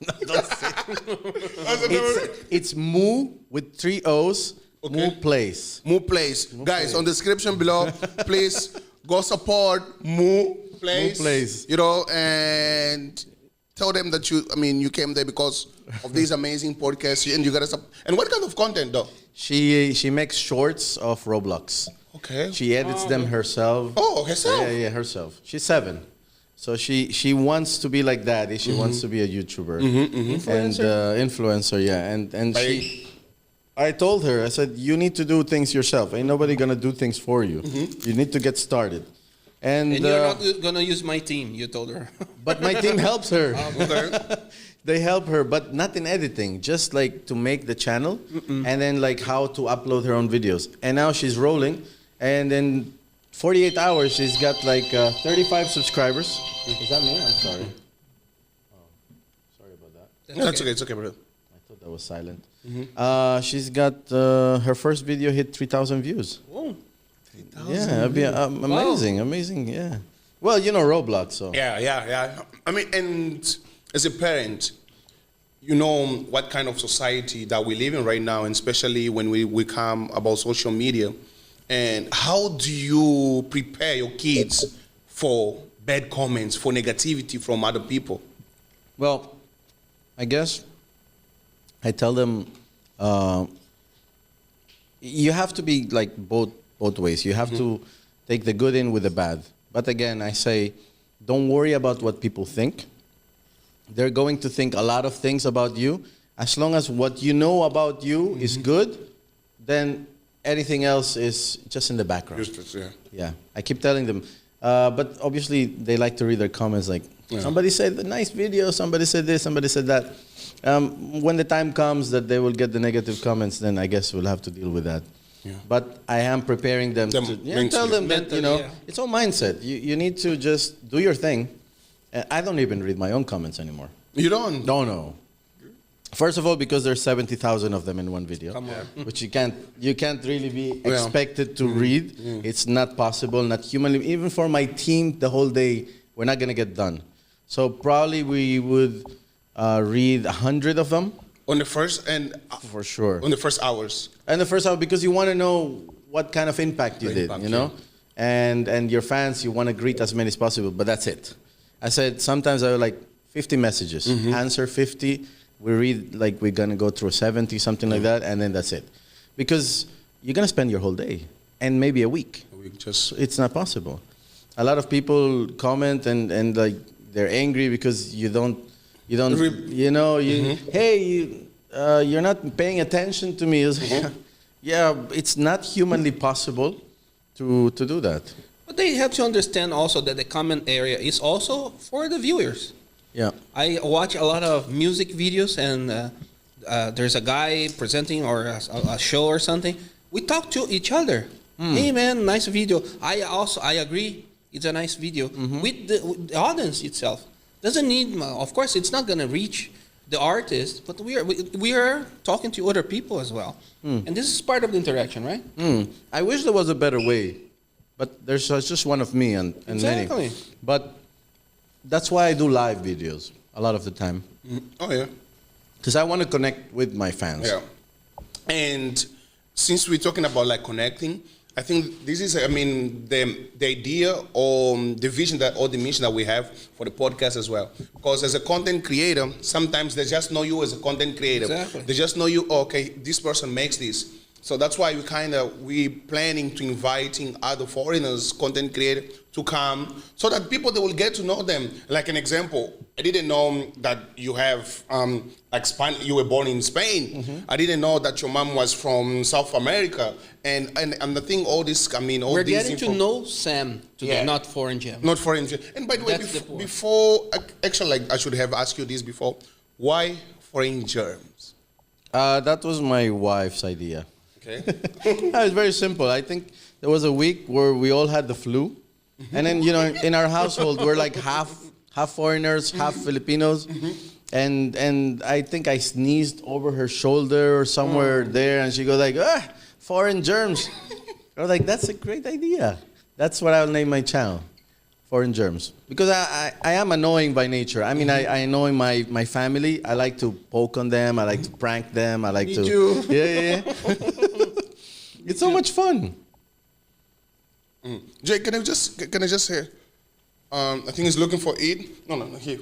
No, don't say. It's Moo with 3 O's. Okay. Moo Place. Moo Place. Guys, on the description below, please go support Moo Place. Moo Place. And tell them that you came there because of these amazing podcasts, and you got to And what kind of content though? She makes shorts of Roblox. Okay. She edits them herself. Oh, herself? Yeah, herself. She's 7. So she wants to be like that. She wants to be a YouTuber. And influencer, yeah. And I told her, I said, you need to do things yourself. Ain't nobody gonna do things for you. You need to get started. And you're not gonna use my team, you told her. But my team helps her. They help her, but not in editing, just like to make the channel, and then like how to upload her own videos. And now she's rolling, and in 48 hours, she's got like 35 subscribers. Is that me? I'm sorry. Oh, sorry about that. That's okay. It's okay, brother. I thought that was silent. She's got her first video hit 3,000 views. Oh, 3,000. Yeah, amazing. Yeah. Well, Roblox, so. Yeah. I mean, and as a parent, you know what kind of society that we live in right now, and especially when we come about social media. And how do you prepare your kids for bad comments, for negativity from other people? Well, I guess I tell them you have to be like both ways. You have to take the good in with the bad. But again, I say, don't worry about what people think. They're going to think a lot of things about you. As long as what you know about you is good, then anything else is just in the background. Just, yeah. Yeah. I keep telling them, But obviously, they like to read their comments like, somebody said a nice video, somebody said this, somebody said that. When the time comes that they will get the negative comments, then I guess we'll have to deal with that. Yeah. But I am preparing them to tell them that, it's all mindset. You need to just do your thing. And I don't even read my own comments anymore. You don't? No. First of all, because there's 70,000 of them in one video, which you can't really be expected to read. It's not possible, not humanly. Even for my team, the whole day, we're not gonna get done. So probably we would read 100 of them. On the first and for sure. On the first hours. And the first hour, because you want to know what kind of impact you did, you know, and your fans, you want to greet as many as possible. But that's it. I said sometimes I have like 50 messages, answer 50. We read like we're gonna go through 70, something like that, and then that's it. Because you're gonna spend your whole day and maybe a week. It's not possible. A lot of people comment and like they're angry because you don't, you're not paying attention to me. Yeah, it's not humanly possible to do that. But they have to understand also that the comment area is also for the viewers. Yeah. I watch a lot of music videos, and there's a guy presenting or a show or something. We talk to each other. Hey man, nice video. I agree. It's a nice video with the audience itself. Doesn't need, of course, it's not gonna reach the artist, but we are talking to other people as well, and this is part of the interaction, right? I wish there was a better way, but there's just one of me and Exactly. many. But that's why I do live videos a lot of the time. Oh yeah, because I want to connect with my fans. Yeah, and since we're talking about like connecting, I think this is, I mean, the idea or the vision that or the mission that we have for the podcast as well. Because as a content creator, sometimes they just know you as a content creator. Exactly. They just know you, okay, this person makes this. So that's why we planning to inviting other foreigners, content creators, to come so that people, they will get to know them. Like an example, I didn't know that you have you were born in Spain. I didn't know that your mom was from South America. And the thing, all this, I mean, all We're these getting to know Sam today, not Foreign Gem. Not Foreign Gem. And by the way, before, actually, like I should have asked you this before. Why Foreign Germs? That was my wife's idea. Okay. It's very simple. I think there was a week where we all had the flu. And then, in our household, we're like half foreigners, half Filipinos. And I think I sneezed over her shoulder or somewhere there, and she goes like, Foreign Germs. I was like, that's a great idea. That's what I'll name my channel, Foreign Germs. Because I am annoying by nature. I mean, I annoy my family. I like to poke on them. I like to prank them. I like Me to... too. Yeah. It's so much fun. Jay, can I just say, I think he's looking for it. No, here.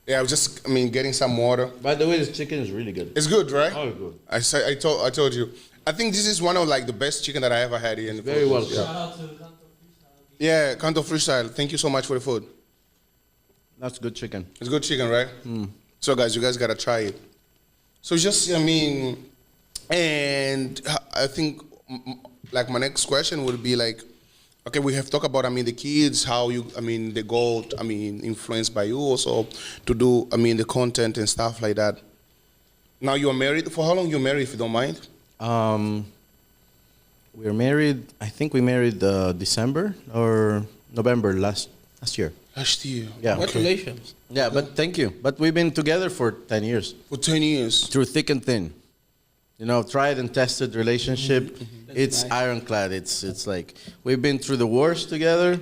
Yeah, I was just, getting some water. By the way, this chicken is really good. It's good, right? Oh, good. I told you. I think this is one of like the best chicken that I ever had here in the Very well Philippines. Shout out to Canto Freestyle. Yeah, Canto Freestyle. Thank you so much for the food. That's good chicken. It's good chicken, right? So guys, you guys gotta try it. So just, and I think like my next question would be like, okay, we have talked about, the kids, how you, they go, influenced by you also to do, the content and stuff like that. Now you're married. For how long you married, if you don't mind? We're married, I think we married December or November last year. Last year. Yeah. Congratulations. Yeah, but thank you. But we've been together for 10 years. For 10 years. Through thick and thin. Tried and tested relationship. It's nice. ironclad. It's like we've been through the worst together.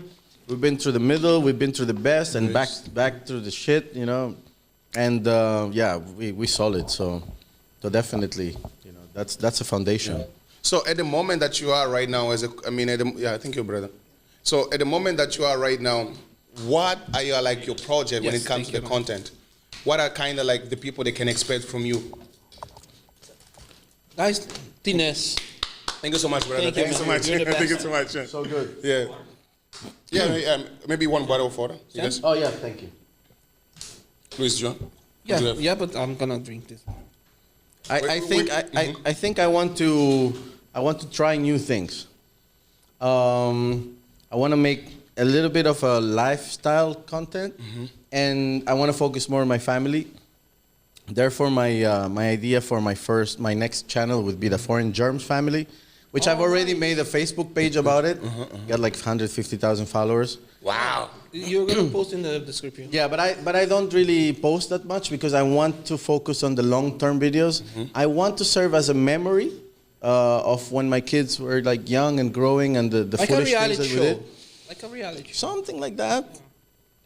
We've been through the middle. We've been through the best and back through the shit. And we solid. So definitely, that's a foundation. Yeah. So at the moment that you are right now, thank you, brother. So at the moment that you are right now, what are your your project when it comes to the content? What are kind of like the people they can expect from you? Guys, Tines. Thank you so much, brother. Thank you so much. You're the Thank you best. so much. So good. Yeah. Yeah, maybe one bottle of water. Yes. Oh yeah, thank you. Please, John. Yeah, but I'm gonna drink this. I think I want to try new things. I want to make a little bit of a lifestyle content, and I want to focus more on my family. Therefore, my idea for my next channel would be the Foreign Germs family, which I've already made a Facebook page about it. Got like 150,000 followers. Wow. You're gonna post in the description. Yeah, but I don't really post that much because I want to focus on the long-term videos. I want to serve as a memory of when my kids were like young and growing and the Like a foolish things reality that we show. did. Like a reality show. Something like that.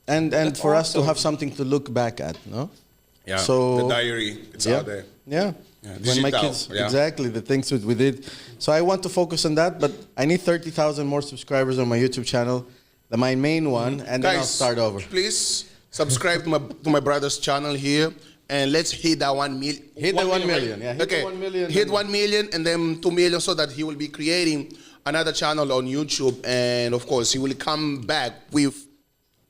And That's for us to awesome. have something to look back at, no? Yeah. So- the diary, it's Yeah. out there. Yeah. When my digital, kids, yeah. exactly, the things we did. So I want to focus on that, but I need 30,000 more subscribers on my YouTube channel, my main one, and then I'll start over. Please subscribe to my brother's channel here, and let's hit that 1 million. Hit the 1 million, right? yeah, hit the 1 million, Hit and- 1 million and then 2 million, so that he will be creating another channel on YouTube, and of course he will come back with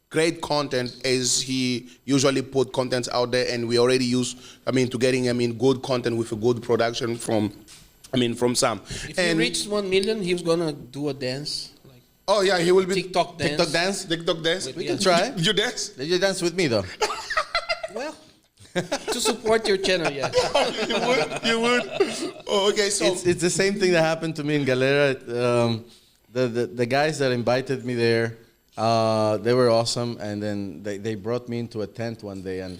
great content as he usually put content out there, and we already use to getting good content with a good production from Sam. If And he reached 1 million, he was gonna do a dance. Like oh yeah, he will be TikTok dance. TikTok dance? TikTok dance. We can try. You dance? You dance with me, though. Well, to support your channel, yeah. You would. Oh, okay. So It's the same thing that happened to me in Galera. The guys that invited me there, they were awesome, and then they brought me into a tent one day, and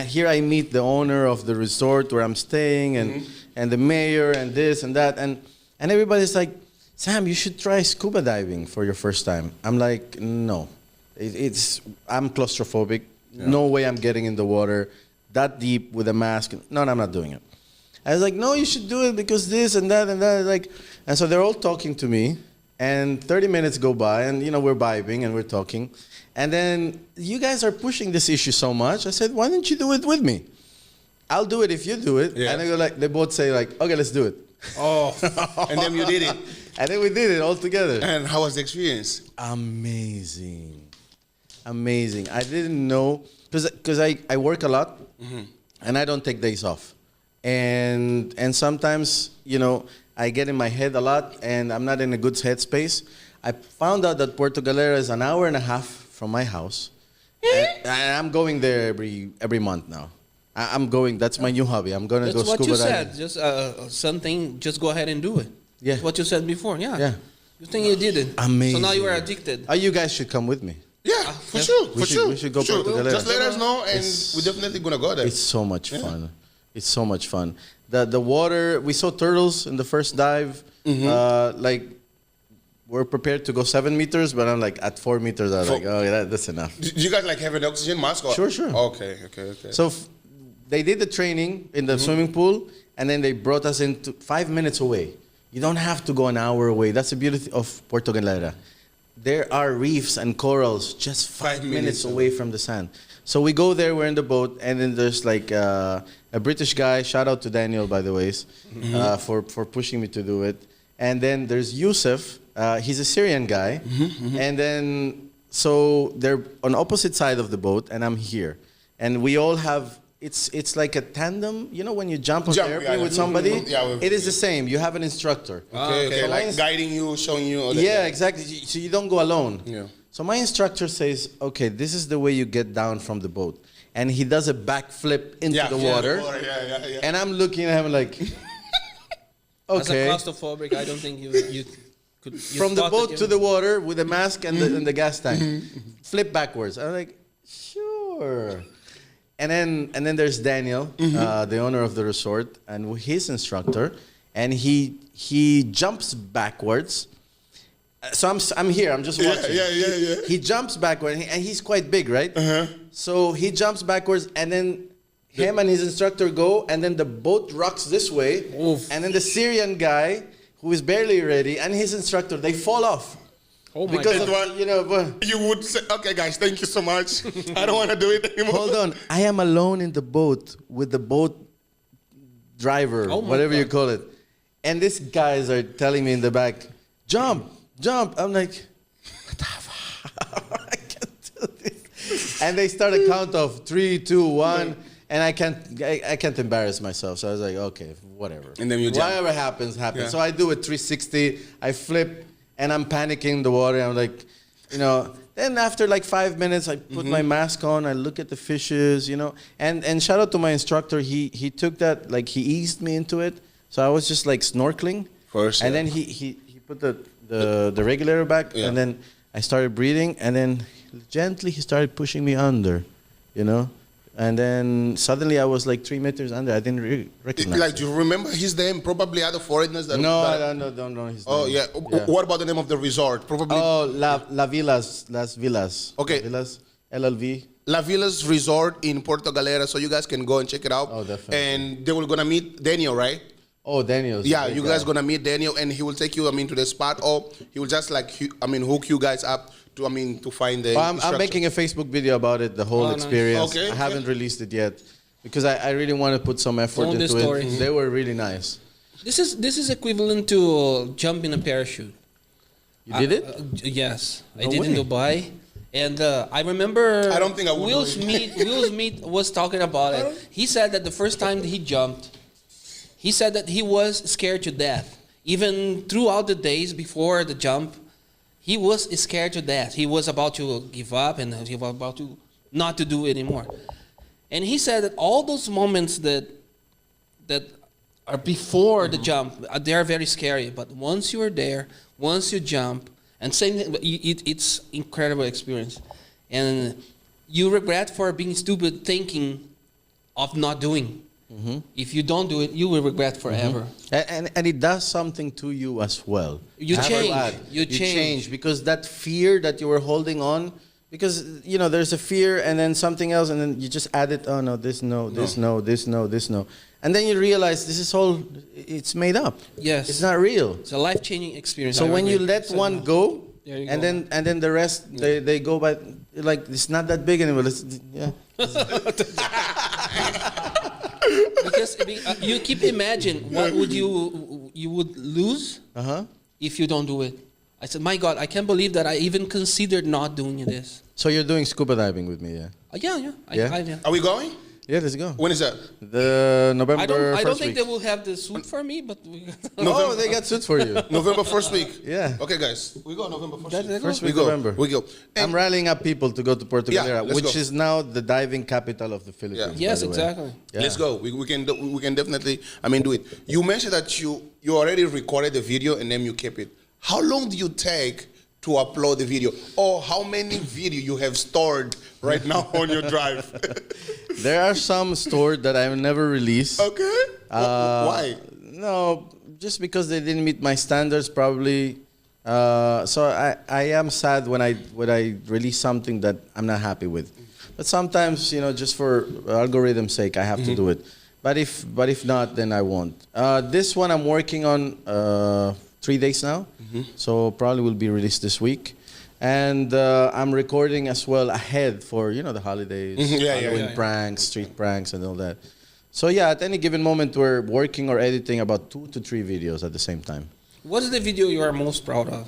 here I meet the owner of the resort where I'm staying, and the mayor, and this and that, and everybody's like, Sam, you should try scuba diving for your first time. I'm like, no, I'm claustrophobic. No way I'm getting in the water that deep with a mask. No, I'm not doing it. I was like, no, you should do it because this and that and that. Like, and so they're all talking to me, and 30 minutes go by, and we're vibing and we're talking, and then you guys are pushing this issue so much. I said, why don't you do it with me? I'll do it if you do it. Yeah. And they both say like, okay, let's do it. oh, and then you did it. And then we did it all together. And how was the experience? Amazing. I didn't know, because I work a lot, and I don't take days off. And sometimes, I get in my head a lot, and I'm not in a good headspace. I found out that Puerto Galera is an hour and a half from my house. And I'm going there every month now. I'm going, that's my new hobby. I'm going to go That's what scuba you diving. said. Just something. Just go ahead and do it. Yeah. That's what you said before. Yeah. Yeah. You think you did it? Amazing. So now you are addicted. Oh, you guys should come with me. Yeah, for yeah. sure. We should go for sure. Puerto Galera. Just let us know, and It's- we're definitely gonna go there. It's so much fun. It's so much fun. The water, we saw turtles in the first dive. Like, we're prepared to go 7 meters, but I'm like, at 4 meters, I'm like, oh, yeah, that's enough. Do you guys like have an oxygen mask? Or? Sure. Okay. So they did the training in the swimming pool, and then they brought us into 5 minutes away. You don't have to go an hour away. That's the beauty of Puerto Galera. There are reefs and corals just 5 minutes away from the sand. So we go there, we're in the boat, and then there's like a British guy, shout out to Daniel, by the way, for pushing me to do it. And then there's Yusuf, he's a Syrian guy. And then, so they're on opposite side of the boat, and I'm here. And we all have, it's like a tandem, when you jump on the airplane with somebody, it is the same. You have an instructor. Okay, So like mine's- guiding you, showing you. All that. Yeah, exactly. So you don't go alone. Yeah. So my instructor says, okay, this is the way you get down from the boat. And he does a backflip into the water. Yeah. And I'm looking at him like, As a okay. claustrophobic, I don't think you could. You From the thought boat that to the water with the mask and the gas tank. Flip backwards. I'm like, sure. And then there's Daniel, the owner of the resort, and his instructor, and he jumps backwards. So I'm here. I'm just watching. Yeah. He jumps backward, and he's quite big, right? So he jumps backwards, and then him and his instructor go, and then the boat rocks this way, and then the Syrian guy, who is barely ready, and his instructor, they fall off. Oh my Because God. of, You would say, okay, guys, thank you so much. I don't want to do it anymore. hold on. I am alone in the boat with the boat driver, Oh my whatever you God. call it. And these guys are telling me in the back, jump. I'm like, what the fuck? I can't do this. And they start a count of 3, 2, 1, and I can't embarrass myself. So I was like, okay, whatever. And then you jump. Whatever happens. Yeah. So I do a 360, I flip, and I'm panicking in the water. I'm like, then after like 5 minutes, I put my mask on. I look at the fishes, and shout out to my instructor. He took that, like he eased me into it. So I was just like snorkeling First, and yeah. then he put the regulator back, Yeah. and then I started breathing, and then gently he started pushing me under, and then suddenly I was like 3 meters under. I didn't recognize. Like, do you remember his name? Probably other foreigners that. No, that, I don't know his Oh name. yeah. What about the name of the resort? Probably. Oh, La Villas, Las Villas. Okay. Villas, LLV. La Villa's Resort in Puerto Galera, so you guys can go and check it out. Oh, definitely. And they were gonna meet Daniel, right? Oh, Daniel. Yeah, you guys gonna meet Daniel, and he will take you, to the spot, or he will just like, hook you guys up to find the. I'm instructor. making a Facebook video about it, the whole Oh, nice. experience. Okay, I haven't released it yet because I really want to put some effort Told the into story. it. They were really nice. This is equivalent to jump in a parachute. You did it? Yes, I No did in way. Dubai, and I remember. I don't think I would Will do it. Smith was talking about it. He said that the first time he jumped, he said that he was scared to death. Even throughout the days before the jump, he was scared to death. He was about to give up and he was about to not to do it anymore. And he said that all those moments that are before the jump, they are very scary. But once you are there, once you jump, and same thing, it's incredible experience. And you regret for being stupid thinking of not doing. If you don't do it, you will regret forever. And it does something to you as well. You I have to change. add. You change. because that fear that you were holding on, because there's a fear and then something else, and then you just add it. Oh no, this no, this no, this no, this no, and then you realize this is all. It's made up. Yes. It's not real. It's a life-changing experience. So I when you agree. let one go, There you and go. then the rest they go by, like it's not that big anymore. Yeah. Because you keep imagine what would you would lose if you don't do it. I said, my God, I can't believe that I even considered not doing this. So you're doing scuba diving with me, yeah? Yeah. Yeah? Are we going? Yeah, let's go. When is that? The November I don't first think week. they will have the suit for me, but we Oh, they got suits for you. November 1st week. Yeah. Okay, guys, we go November 1st. week. First We week go. November. We go. I'm rallying up people to go to Puerto Yeah, Galera, let's which go. is now the diving capital of the Philippines. by Yes, the way. exactly. Yeah. Let's go. We can definitely do it. You mentioned that you already recorded the video and then you kept it. How long do you take to upload the video, or how many video you have stored right now on your drive? There are some stored that I will never release. Okay. Why? No, just because they didn't meet my standards, probably. So I am sad when I release something that I'm not happy with. But sometimes, just for algorithm's sake, I have to do it. But if not, then I won't. This one I'm working on 3 days now, so probably will be released this week. And I'm recording as well ahead for the holidays, Halloween pranks, street pranks, and all that. So yeah, at any given moment, we're working or editing about 2 to 3 videos at the same time. What is the video you are most proud of?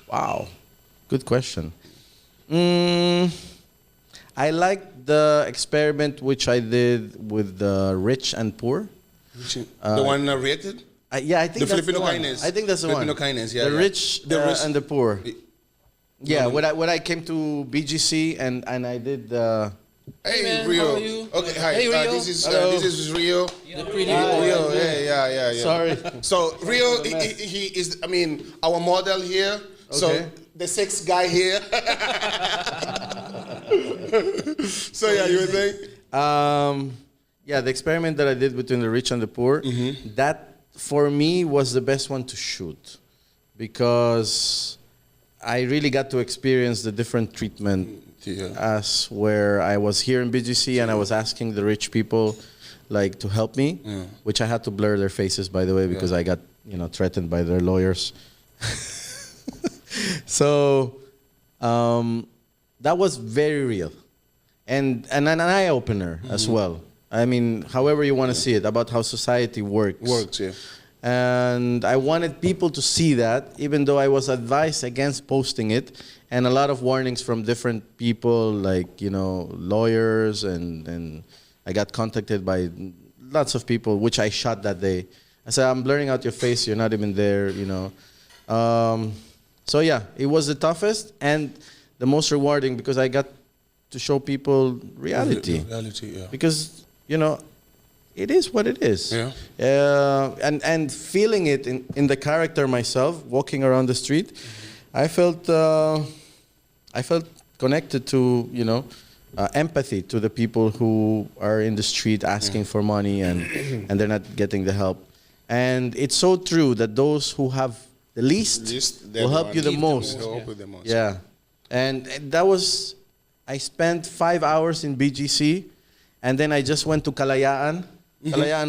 Wow, good question. I like the experiment which I did with the rich and poor. The one reacted? Yeah, I think The that's Filipino the one. kindness. I think that's the Filipino one. kindness, yeah, The yeah. rich, The rich- and the poor. Yeah, No, no. when I came to BGC and I did. Hey, man, Rio. how are you? Okay, hi. Hey, Rio. This is Hello. Rio. The pretty Rio, yeah. Sorry. So Rio, he is, our model here. So Okay. the sex guy here. So yeah, you were saying? Yeah, the experiment that I did between the rich and the poor, that for me was the best one to shoot, because I really got to experience the different treatment. As where I was here in BGC and I was asking the rich people to help me, which I had to blur their faces, by the way, because I got threatened by their lawyers. So that was very real and an eye opener as well. I mean, however you want to see it, about how society works. Yeah. And I wanted people to see that, even though I was advised against posting it, and a lot of warnings from different people, lawyers, and I got contacted by lots of people, which I shot that day I said, I'm blurring out your face. You're not even there, you know. So yeah, it was the toughest and the most rewarding because I got to show people reality. Reality, yeah. Because, you know, it is what it is. Yeah. And feeling it in the character myself, walking around the street, I felt connected to, you know, empathy to the people who are in the street asking for money and they're not getting the help. And it's so true that those who have the least will help you the most. Yeah. And that was, I spent 5 hours in BGC, and then I just went to Kalayaan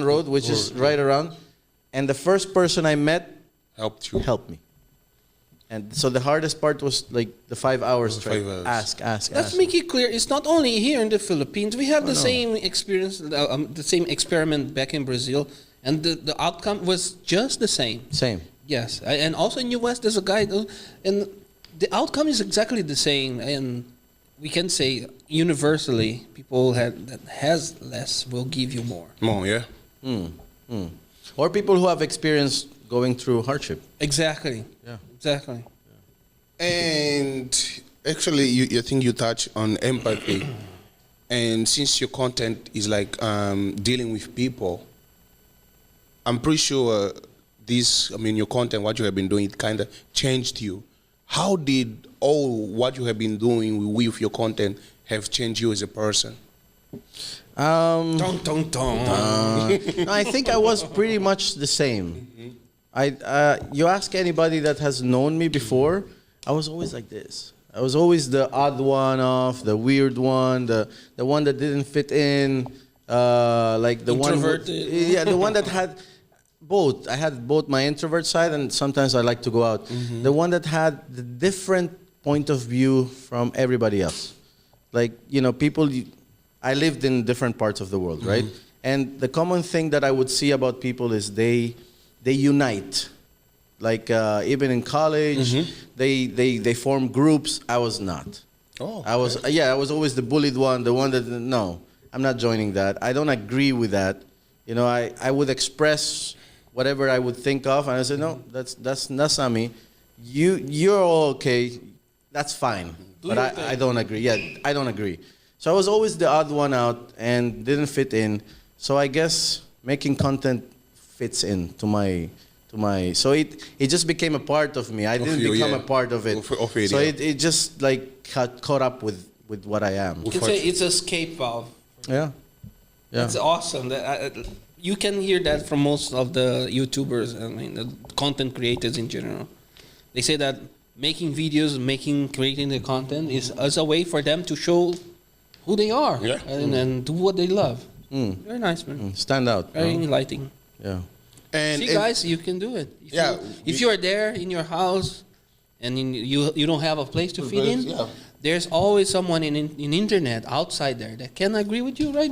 Road, which is right around. And the first person I met helped me. And so the hardest part was like the 5 hours. Ask. Let's make it clear. It's not only here in the Philippines. We have the same experience, the same experiment back in Brazil, and the outcome was just the same. Same. Yes, and also in US, there's a guy, and the outcome is exactly the same. And we can say universally, people that has less will give you more. More, yeah. Or people who have experienced going through hardship. Exactly. Yeah. Exactly. And actually, you think you touch on empathy. And since your content is like dealing with people, I'm pretty sure your content, what you have been doing, it kind of changed you. How did all what you have been doing with your content have changed you as a person? No, I think I was pretty much the same. You ask anybody that has known me before, I was always like this. I was always the odd one off, the weird one, the one that didn't fit in, like the introverted. The one that had both. I had both my introvert side and sometimes I like to go out. The one that had the different point of view from everybody else. Like, you know, I lived in different parts of the world, right? And the common thing that I would see about people is they unite. Like even in college, they form groups. I was not. Oh, I was always the bullied one, the one that, no, I'm not joining that. I don't agree with that. You know, I would express whatever I would think of, and I said, no, that's not me. You're all okay. That's fine. But I don't agree. Yeah, I don't agree. So I was always the odd one out and didn't fit in. So I guess making content fits in to my. So it just became a part of me. I didn't become a part of it. So it just like caught up with what I am. It's an escape valve. Yeah. It's awesome. You can hear that from most of the YouTubers, I mean, the content creators in general. They say that making videos, creating the content is as a way for them to show who they are and do what they love. Very nice, man. Stand out. Very enlightening. Yeah. And see, guys, you can do it. If you are there in your house and you don't have a place to fit in, there's always someone in internet outside there that can agree with you, right?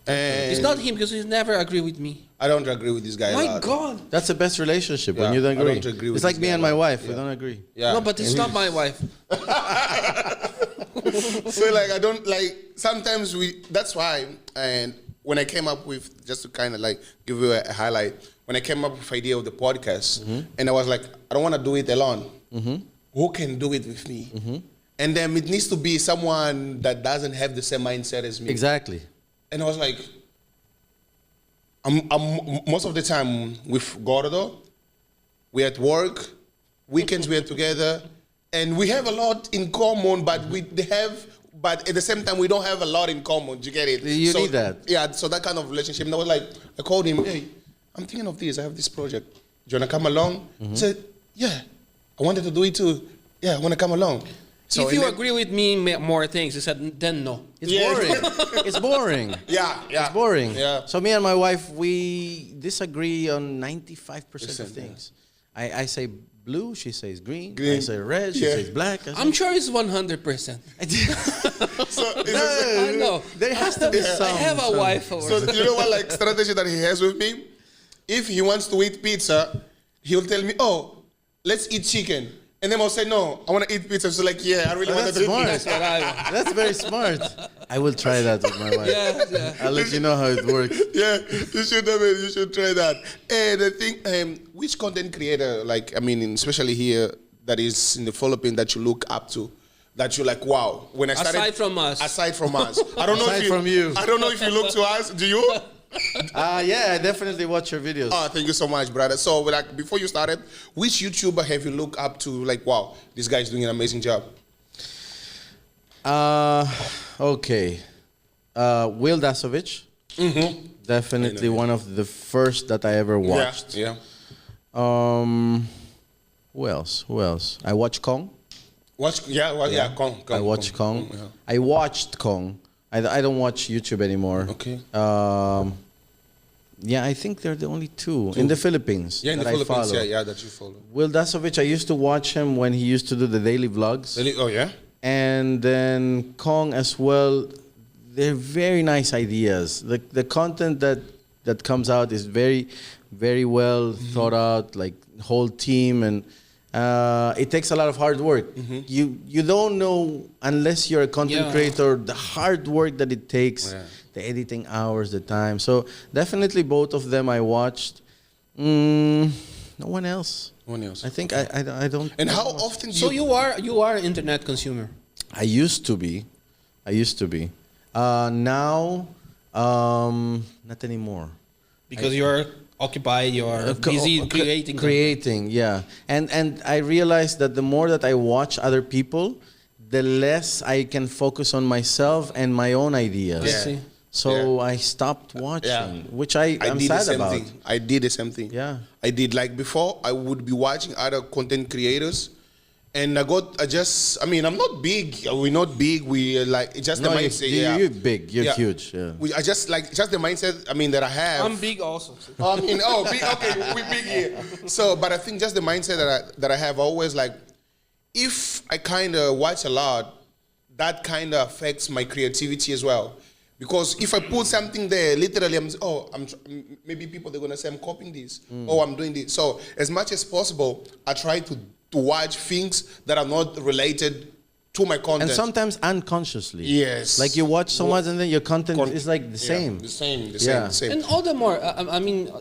It's not him because he never agree with me. I don't agree with this guy. My God, that's the best relationship when you don't agree. I don't agree with it's like me and my wife. We don't agree. No, but it's not my wife. So like I don't like sometimes that's why. And when I came up with, just to kind of like give you a highlight, when I came up with the idea of the podcast, and I was like, I don't want to do it alone. Who can do it with me? And then it needs to be someone that doesn't have the same mindset as me. Exactly. And I was like, I'm most of the time with Gordo, we're at work, weekends we're together, and we have a lot in common, but but at the same time, we don't have a lot in common. Do you get it? You need that. Yeah, so that kind of relationship. And I was like, I called him, hey, I'm thinking of this. I have this project. Do you want to come along? He said, yeah, I wanted to do it too. Yeah, I want to come along. So if you agree with me more things, he said, then no. It's boring. It's boring. Yeah. It's boring. Yeah. So me and my wife, we disagree on 95% of things. I say blue, she says green. I say red, she says black. I'm sure it's 100%. I know. There has to be some. I have a wife. So you know what like strategy that he has with me? If he wants to eat pizza, he'll tell me, oh, let's eat chicken. And then I'll say, no, I want to eat pizza. She's like, yeah, I really want to That's eat smart. pizza. That's what I want. That's very smart. I will try that with my wife. Yeah. I'll let you know how it works. Yeah, you should try that. And I think, which content creator, like, I mean, especially here, that is in the Philippines, that you look up to, that you're like, wow. When I started, Aside from us. I don't know Aside if from you. I don't know if you look to us. Do you? Yeah, I definitely watch your videos. Oh, thank you so much, brother. So, like, before you started, which YouTuber have you looked up to? Like, wow, this guy's doing an amazing job. Okay. Will Dasovich. Mm-hmm. Definitely one of the first that I ever watched. Yeah. Who else? I watch Kong. Kong. I watch Kong. Yeah. I watched Kong. I don't watch YouTube anymore. Okay. Yeah, I think they're the only two in the Philippines. Yeah, in the that Philippines. I follow. Yeah, that you follow. Will Dasovich, I used to watch him when he used to do the daily vlogs. Really? Oh, yeah? And then Kong as well. They're very nice ideas. The content that comes out is very, very well thought out, like whole team, and it takes a lot of hard work. You don't know unless you're a content creator the hard work that it takes, the editing hours, the time. So definitely both of them I watched. No one else. I think I don't. And how often do So you are an internet consumer. I used to be. Now, not anymore. Because you're occupied, you're busy creating. Creating, yeah. And I realized that the more that I watch other people, the less I can focus on myself and my own ideas. Yeah. So I stopped watching, which I'm did sad the same about. thing. I did the same thing. Yeah. I did, like, before, I would be watching other content creators. And I'm not big. We're not big. We like, it's just the mindset. You're big. You're huge. Yeah. I just like, just the mindset, that I have. I'm big also. Big, okay, we're big here. So, but I think just the mindset that I have always, like, if I kind of watch a lot, that kind of affects my creativity as well. Because if I put something there, literally, maybe people, they're going to say, I'm copying this. Oh, I'm doing this. So as much as possible, I try to watch things that are not related to my content. And sometimes unconsciously. Yes. Like you watch so much and then your content is like the same. The same. And all the more,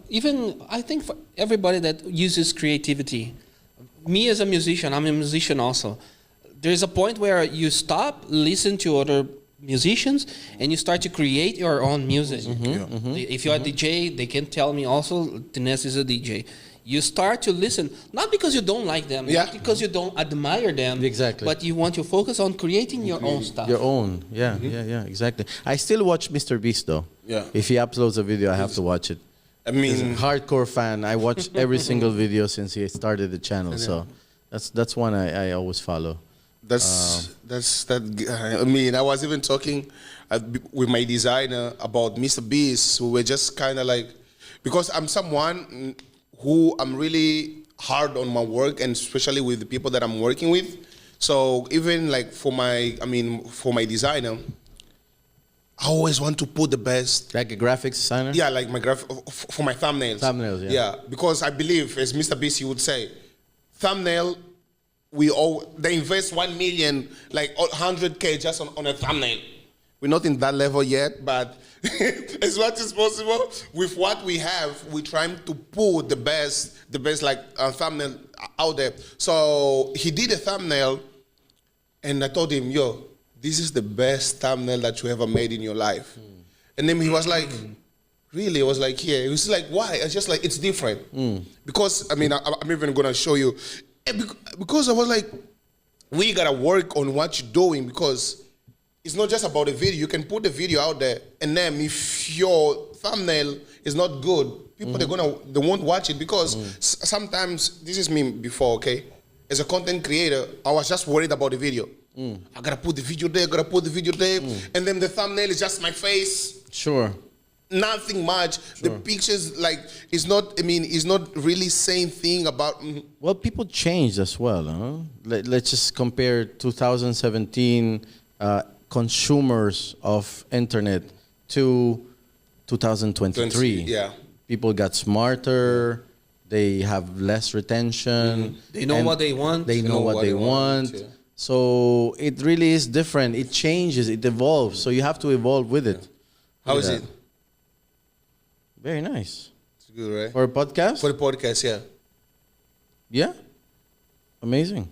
even I think for everybody that uses creativity, me as a musician, I'm a musician also. There's a point where you stop, listen to other musicians, and you start to create your own music. If you're a DJ, they can tell me also, Dines is a DJ. You start to listen, not because you don't like them, not because you don't admire them, exactly, but you want to focus on creating your own stuff. Your own, yeah, exactly. I still watch Mr. Beast though. Yeah. If he uploads a video, I have to watch it. As a hardcore fan, I watch every single video since he started the channel. So that's one I always follow. I was even talking with my designer about Mr. Beast. We were just kind of like, because I'm someone who I'm really hard on my work, and especially with the people that I'm working with. So even like for my designer, I always want to put the best. Like a graphics designer? Yeah, like my for my thumbnails. Thumbnails, yeah. Yeah, because I believe, as Mr. Beast, he would say, thumbnail, they invest 1 million, like 100K just on a thumbnail. We're not in that level yet, but as much as possible, with what we have, we're trying to put the best like thumbnail out there. So he did a thumbnail, and I told him, yo, this is the best thumbnail that you ever made in your life. And then he was like, really? I was like, yeah. He was like, why? I was just like, it's different. Because, I'm even going to show you. Because I was like, we got to work on what you're doing, because it's not just about the video. You can put the video out there, and then if your thumbnail is not good, people they won't watch it, because sometimes, this is me before, okay? As a content creator, I was just worried about the video. I gotta put the video there, and then the thumbnail is just my face. Sure. Nothing much. Sure. The pictures, like, it's not really saying thing about. Well, people changed as well, huh? Let's just compare 2017 consumers of internet to 2023. Yeah. People got smarter. They have less retention. They know and what they want. They know what they want. yeah. So it really is different. It changes. It evolves. So you have to evolve with it. How Look is at it? that. Very nice. It's good, right? For a podcast? For the podcast, yeah. Yeah. Amazing.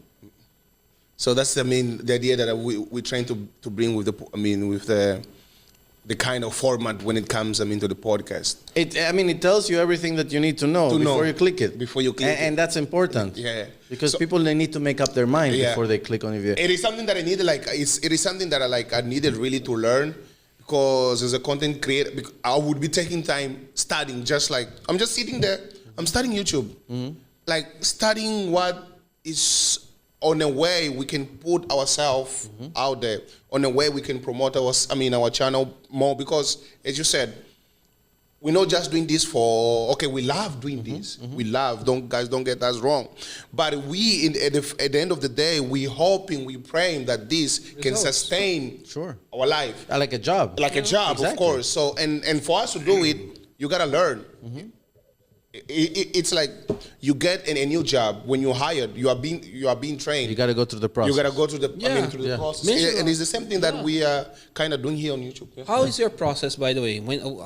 So that's, I mean, the idea that we're trying to bring with the kind of format when it comes, I mean, to the podcast. It tells you everything that you need to know before you click it. Before you click it. And that's important. Yeah. Because people, they need to make up their mind Yeah. before they click on it. It is something that I needed, it is something that I needed really to learn, because as a content creator, I would be taking time studying, I'm just sitting there, I'm studying YouTube. Like studying what is on a way we can put ourselves out there, on a way we can promote our channel more, because as you said, we're not just doing this we love doing this. We love, don't get us wrong. But we, at the end of the day, we're praying that this can sustain our life. Like a job. Like a job, Exactly. of course. So, and for us to do it, you gotta learn. It's like you get a new job when you're hired. You are being trained. You got to go through the process. You gotta go through the through the Yeah. process. Miserable. And it's the same thing that we are kind of doing here on YouTube. Yeah. How is your process, by the way?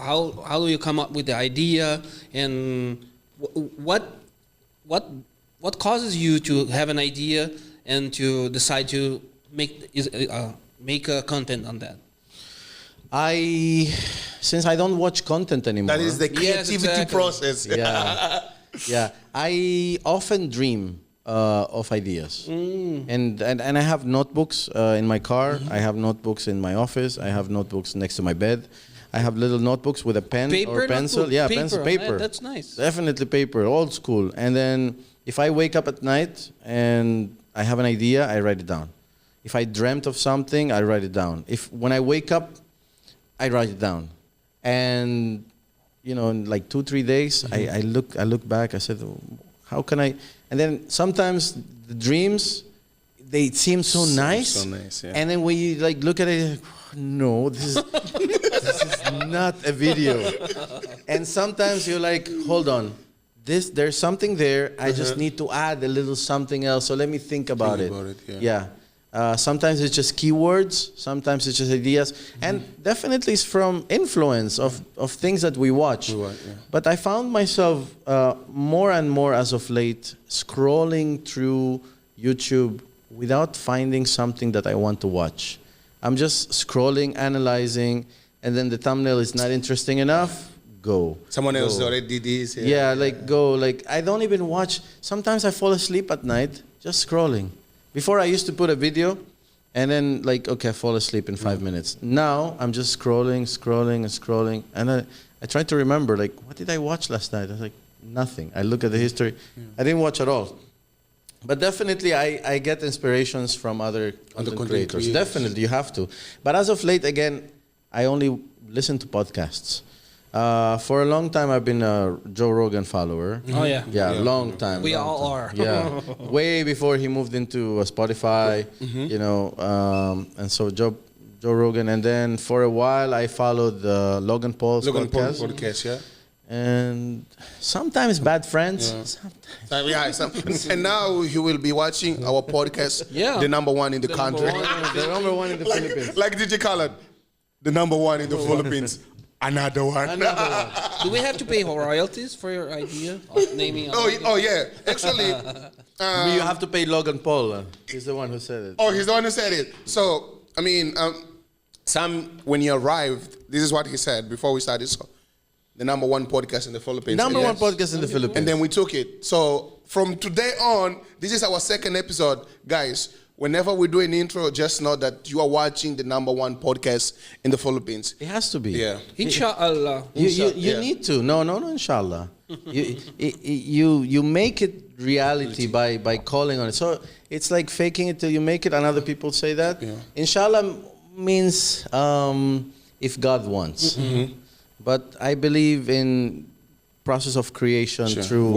How do you come up with the idea, and what causes you to have an idea and to decide to make a content on that? Since I don't watch content anymore. That is the creativity exactly. process. Yeah. I often dream of ideas, and I have notebooks in my car. I have notebooks in my office. I have notebooks next to my bed. I have little notebooks with a pen Paper or pencil. notebook? Yeah, Paper. pencil, paper. That's nice. Definitely paper, old school. And then if I wake up at night and I have an idea, I write it down. If I dreamt of something, I write it down. When I wake up, I write it down. And in like 2-3 days, I look back. I said, how can I? And then sometimes the dreams, they seem so nice. So nice, yeah. And then when you look at it, no, this is not a video. And sometimes you're like, hold on, there's something there. I just need to add a little something else. So let me think about it. Yeah. Sometimes it's just keywords, sometimes it's just ideas, and definitely it's from influence of things that we watch. But I found myself more and more as of late scrolling through YouTube without finding something that I want to watch. I'm just scrolling, analyzing, and then the thumbnail is not interesting enough, go. Someone else already did this. Yeah, go. I don't even watch. Sometimes I fall asleep at night just scrolling. Before I used to put a video and then I fall asleep in 5 minutes. Now I'm just scrolling. And I try to remember, what did I watch last night? I was like, nothing. I look at the history. I didn't watch at all. But definitely I get inspirations from other content creators. Definitely, you have to. But as of late, again, I only listen to podcasts. For a long time, I've been a Joe Rogan follower. Oh, yeah. Yeah, long time. We long all time. are. Yeah, way before he moved into Spotify, and so Joe Rogan. And then for a while, I followed Logan Paul's podcast. Yeah. And sometimes bad friends. And now you will be watching our podcast, the number one in the country. The number one in the Philippines. Like DJ Khaled, the number one in the Philippines. Another one. Do we have to pay royalties for your idea of naming? Oh yeah. Actually, You have to pay Logan Paul. He's the one who said it. Oh, he's the one who said it. So I mean, when he arrived, this is what he said before we started. So, the number one podcast in the Philippines. Number one podcast in the Philippines. And then we took it. So from today on, this is our second episode, guys. Whenever we do an intro, just know that you are watching the number one podcast in the Philippines. It has to be. Yeah. Inshallah. You need to. No, inshallah. you make it reality by calling on it. So it's like faking it till you make it, and other people say that. Yeah. Inshallah means if God wants. But I believe in process of creation through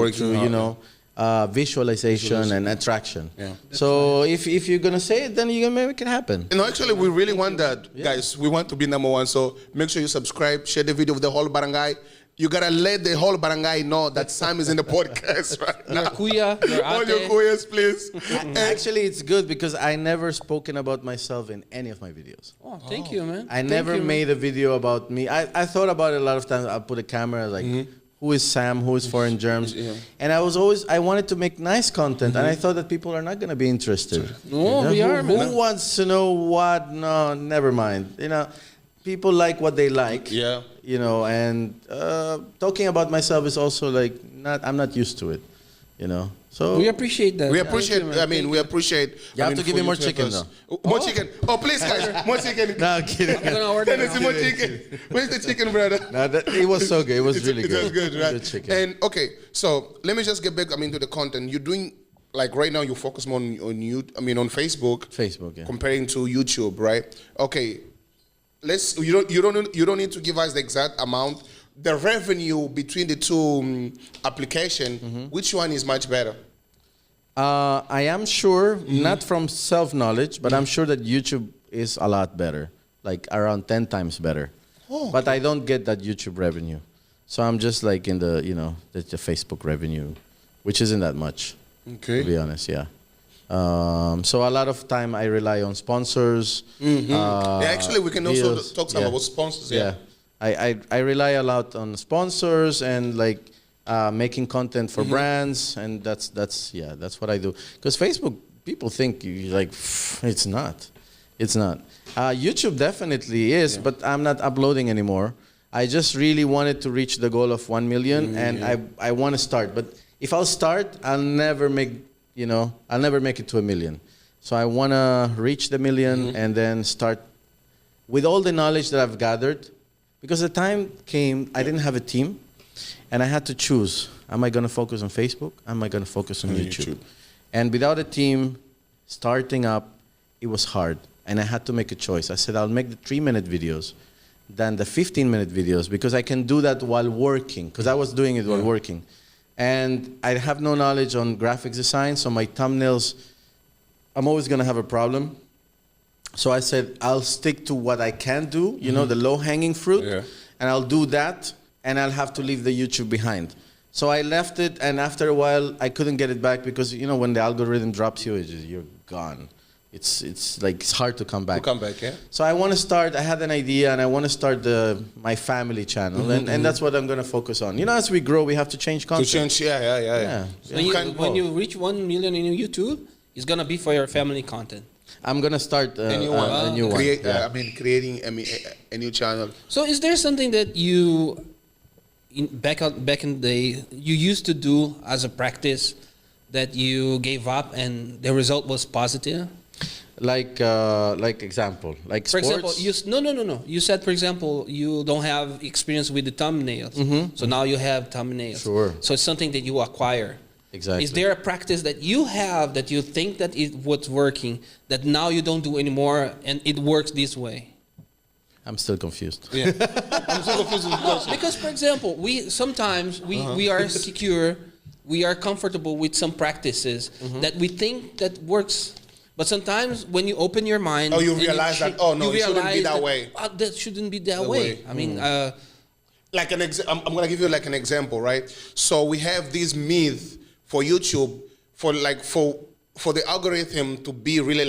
visualization and attraction. Yeah. So if you're gonna say it, then you're gonna make it happen. No, actually, we really want that, guys. We want to be number one. So make sure you subscribe, share the video with the whole barangay, you gotta let the whole barangay know that Sam is in the podcast right Your now. kuya, your All your ate. kuyas, please. Actually, it's good because I never spoken about myself in any of my videos. Oh, thank you, man. I Thank never you, man. made a video about me. I thought about it a lot of times. I put a camera like, who is Sam? Who is Foreign Germs? And I wanted to make nice content, and I thought that people are not going to be interested. No, we are, man. Who wants to know what? No, never mind. People like what they like. Yeah. And talking about myself is also like I'm not used to it. So We appreciate that. We Thank appreciate. you, man. We appreciate. You have to give me more chicken, More chicken. Oh, please, guys, more chicken. no, I'm kidding. I'm gonna order Let me see now. more chicken. Where's the chicken, brother? No, it was so good. It was really It good. was good, right? Good chicken. And okay, so let me just get back. To the content you're doing. Like right now, you focus more on you. On Facebook. Facebook, yeah. Comparing to YouTube, right? Okay, You don't need to give us the exact amount. The revenue between the two application, which one is much better? I am sure, not from self-knowledge, but I'm sure that YouTube is a lot better, like around 10 times better. Oh. But I don't get that YouTube revenue. So I'm just like in the Facebook revenue, which isn't that much, Okay. to be honest, yeah. So a lot of time I rely on sponsors. Actually, we can also deals. talk some about sponsors. Yeah. I rely a lot on sponsors and like making content for brands, and that's what I do. Because Facebook, people think you like it's not. YouTube definitely is, but I'm not uploading anymore. I just really wanted to reach the goal of 1 million, and I want to start. But if I'll start, I'll never make it to 1 million. So I want to reach the million and then start with all the knowledge that I've gathered. Because the time came, I didn't have a team, and I had to choose. Am I going to focus on Facebook? Am I going to focus on YouTube? And without a team, starting up, it was hard. And I had to make a choice. I said, I'll make the 3-minute videos than the 15-minute videos because I can do that while working, because I was doing it while working. And I have no knowledge on graphics design, so my thumbnails, I'm always going to have a problem. So I said, I'll stick to what I can do, the low-hanging fruit, and I'll do that, and I'll have to leave the YouTube behind. So I left it, and after a while, I couldn't get it back because, when the algorithm drops you, you're gone. It's hard to come back. Yeah. So I want to start, I had an idea, and I want to start my family channel, and that's what I'm going to focus on. As we grow, we have to change content. Yeah. So when you reach 1 million in YouTube, it's gonna be for your family content. I'm going to start a new one. Creating a new channel. So is there something that you, back in the day, you used to do as a practice that you gave up and the result was positive? Like example, like For sports? example, no. You said, for example, you don't have experience with the thumbnails. So now you have thumbnails. Sure. So it's something that you acquire. Exactly. Is there a practice that you have that you think that it was working that now you don't do anymore and it works this way? I'm still confused. Yeah. I'm so confused with the question. Because, for example, we sometimes we are secure, we are comfortable with some practices that we think that works. But sometimes when you open your mind, you and realize that, you it shouldn't be realize that way. That shouldn't be that way. I mean, Like I'm going to give you like an example, right? So we have this myth for YouTube for the algorithm to be really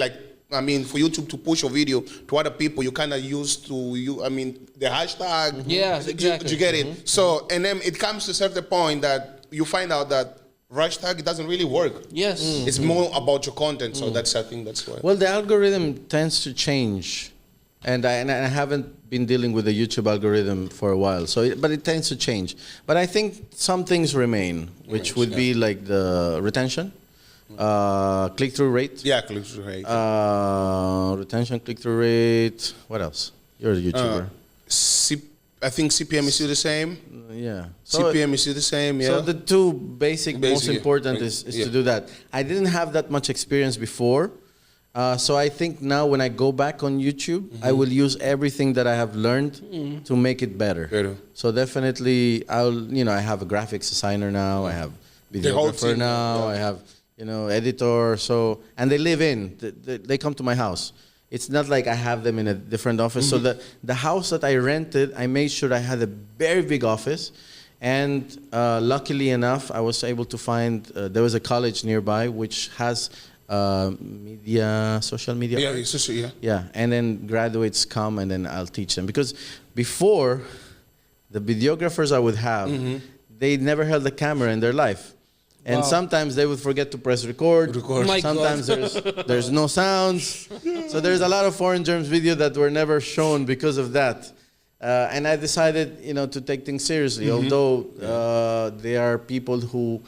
for YouTube to push your video to other people, you kind of used to the hashtag. Yes, exactly. You get it? So, and then it comes to a certain point that you find out that hashtag doesn't really work. yes. It's more about your content. So I think that's why. Well, the algorithm tends to change, and I haven't been dealing with the YouTube algorithm for a while. But it tends to change. But I think some things remain, which would be like the retention, click-through rate. Yeah, click-through rate. Retention, click-through rate. What else? You're a YouTuber. I think CPM is still the same. Yeah. CPM is still the same. Yeah. So the two basic most important is to do that. I didn't have that much experience before. So I think now when I go back on YouTube, I will use everything that I have learned to make it better. So definitely, I have a graphics designer now. I have videographer now. I have, editor. So, and they live in. They come to my house. It's not like I have them in a different office. So the house that I rented, I made sure I had a very big office, And luckily enough, I was able to find, there was a college nearby which has social media. Yeah, arts. it's just, yeah. Yeah, and then graduates come and then I'll teach them. Because before, the videographers I would have, they never held a camera in their life. And sometimes they would forget to press record. Oh my Sometimes there's no sounds. So there's a lot of Foreign Germs video that were never shown because of that. And I decided, to take things seriously. Although there are people who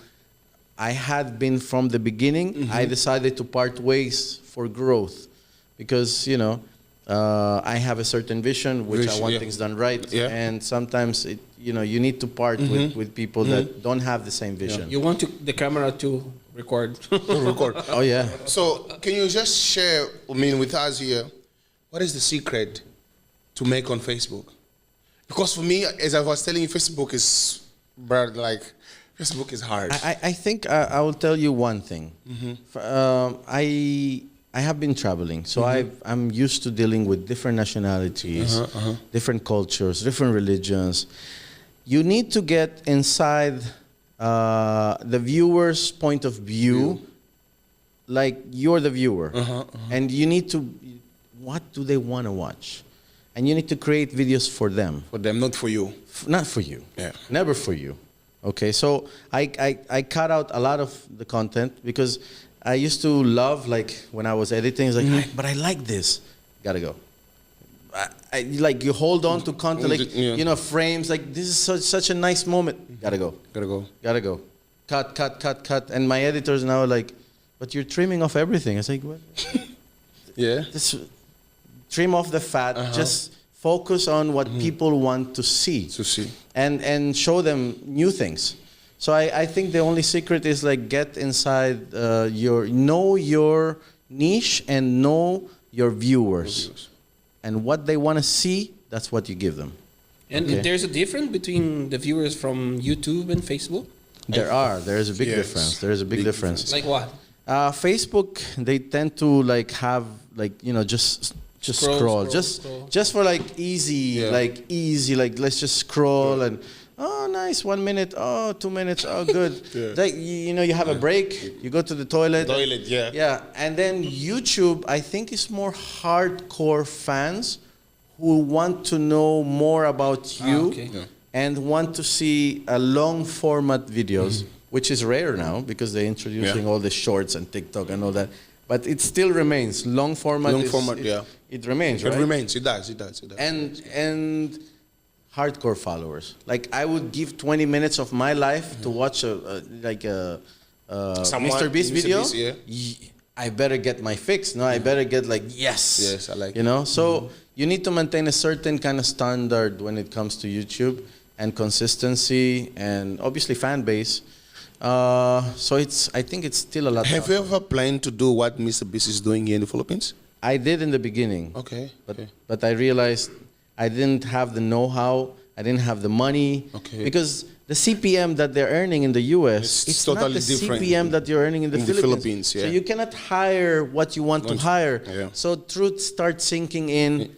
I had been from the beginning, I decided to part ways for growth. Because, I have a certain vision, which I want things done right. Yeah. And sometimes, you need to part with people that don't have the same vision. You want the camera to record. Record. Oh, yeah. So can you just share, with us here, what is the secret to make on Facebook? Because for me, as I was telling you, Facebook is, Facebook is hard. I think I will tell you one thing. I have been traveling, so I'm used to dealing with different nationalities, different cultures, different religions. You need to get inside the viewer's point of view, like you're the viewer, and you need to, what do they want to watch? And you need to create videos for them. For them, not for you. Not for you. Yeah. Never for you. Okay, so I cut out a lot of the content because I used to love, when I was editing, it's like, but I like this. Gotta go. You hold on to content, frames, this is such a nice moment. Gotta go. Gotta go. Cut. And my editors now are like, but you're trimming off everything. I was like, what? Yeah. Trim off the fat, just focus on what people want to see. And show them new things. So I think the only secret is get inside know your niche and know your viewers. And what they want to see, that's what you give them. And there's a difference between the viewers from YouTube and Facebook? There is a big difference. There is a big difference. Like what? Facebook, they tend to have just scroll. Just for easy, let's just scroll and oh nice, 1 minute, oh 2 minutes, oh good. You have a break, you go to the toilet. Yeah. And then YouTube, I think, is more hardcore fans who want to know more about you and want to see a long format videos, which is rare now because they're introducing all the shorts and TikTok and all that. But it still remains long format. It remains, right? It remains. It does. And hardcore followers. I would give 20 minutes of my life to watch a Mr. Beast video. I better get my fix. No, I better get yes. Yes, I like it. So you need to maintain a certain kind of standard when it comes to YouTube and consistency and obviously fan base. So I think it's still a lot. Have you ever planned to do what Mr. Beast is doing here in the Philippines? I did in the beginning. But I realized I didn't have the know-how. I didn't have the money. Because the CPM that they're earning in the US, it's totally not the different CPM that you're earning in the Philippines. So you cannot hire what you want to hire. So truth starts sinking in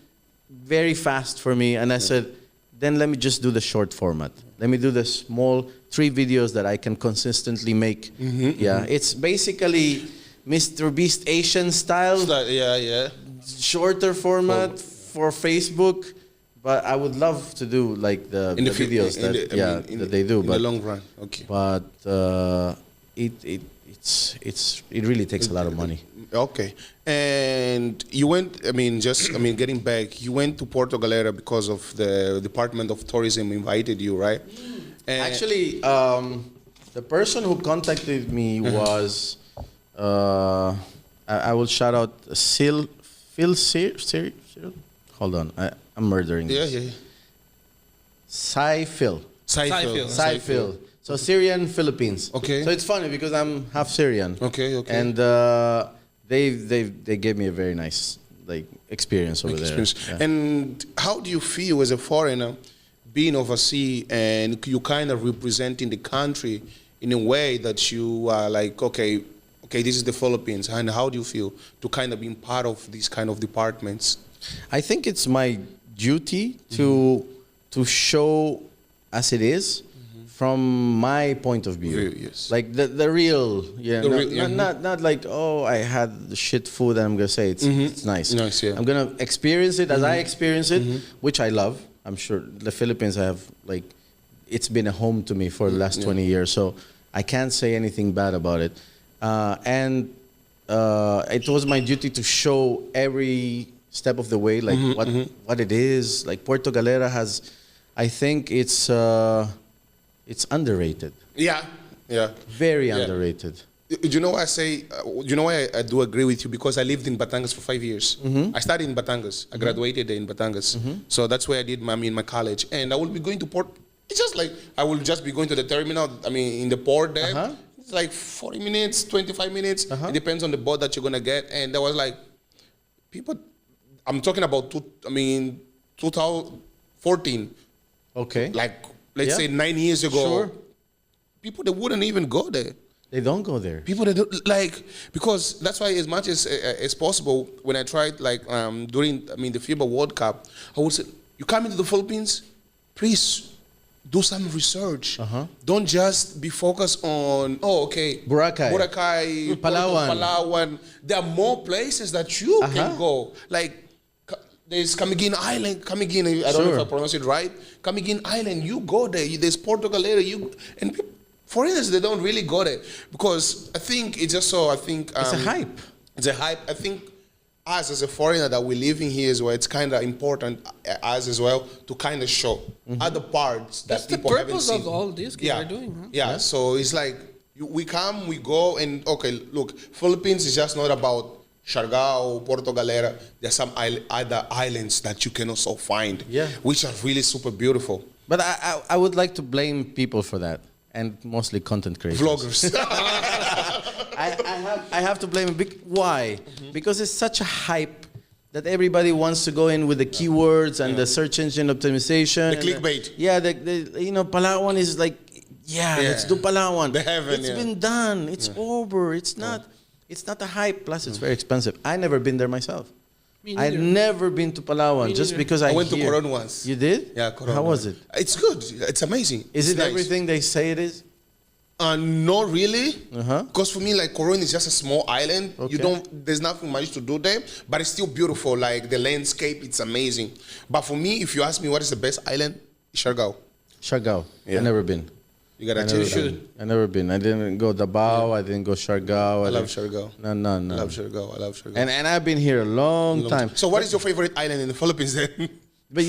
very fast for me. And I said, then let me just do the short format. Let me do the small 3 videos that I can consistently make. It's basically Mr. Beast Asian style. Shorter format for Facebook. But I would love to do the videos that they do. In the long run, But it really takes a lot of money. Okay, and you went. Getting back, you went to Porto Galera because of the Department of Tourism invited you, right? And actually, the person who contacted me was I will shout out Phil. Hold on, I'm murdering this. Phil. So Syrian Philippines. Okay. So it's funny because I'm half Syrian. Okay. And they gave me a very nice experience over there. Yeah. And how do you feel as a foreigner being overseas and you kind of representing the country in a way that you are okay, this is the Philippines, and how do you feel to kind of being part of these kind of departments? I think it's my duty to show as it is, from my point of view. Yes. Like the real, not like, oh, I had the shit food and I'm gonna say it's nice. Nice, yeah. I'm gonna experience it as I experience it, which I love. I'm sure the Philippines I have, like, it's been a home to me for the last 20 years, so I can't say anything bad about it. And it was my duty to show every step of the way, like what it is. Like Puerto Galera has, I think it's underrated. Yeah. Very underrated. You know why I say? You know why I do agree with you? Because I lived in Batangas for 5 years. I studied in Batangas. I graduated in Batangas. So that's where I did my college. And I will be going to Port. It's just like I will just be going to the terminal. I mean, in the port there. It's like 40 minutes, 25 minutes. It depends on the boat that you're gonna get. And there was like people. I'm talking about 2014. Okay. Like let's say 9 years ago. Sure. People that wouldn't even go there. They don't go there. People that don't, like, because that's why as much as possible, when I tried like during the FIBA World Cup, I would say, you come into the Philippines, please do some research. Don't just be focused on Boracay, Palawan. There are more places that you can go. Like there's Camiguin Island, I don't know if I pronounce it right. Camiguin Island, you go there. There's Puerto Galera, and people, foreigners, they don't really go there because I think it's just so. I think it's a hype. It's a hype. I think us as a foreigner that we're living here as well, it's kind of important us as well to kind of show other parts that people haven't seen. That's the purpose of all this we're doing. Huh? Yeah. So it's like we come, we go, and okay, look, Philippines is just not about Siargao, Puerto Galera. There's some other islands that you can also find, which are really super beautiful. But I would like to blame people for that. And mostly content creators. Vloggers. I have to blame it. Why? Because it's such a hype that everybody wants to go in with the keywords and the search engine optimization. The clickbait. Palawan is like, let's do Palawan. The heaven, It's been done. It's over. It's not a hype. Plus, it's very expensive. I never been there myself. I've never been to Palawan just because I went to Coron once. You did? Yeah, Coron. How was it? It's good. It's amazing. Is it nice. everything they say it is? Not really. Because for me, like Coron is just a small island. Okay. There's nothing much to do there, but it's still beautiful. Like the landscape, it's amazing. But for me, if you ask me what is the best island, Siargao. Siargao. I've never been. You gotta check it. I never been. I didn't go Davao. I didn't go Siargao. I love Siargao. No. I love Siargao. And I've been here a long time. So what is your favorite island in the Philippines then? But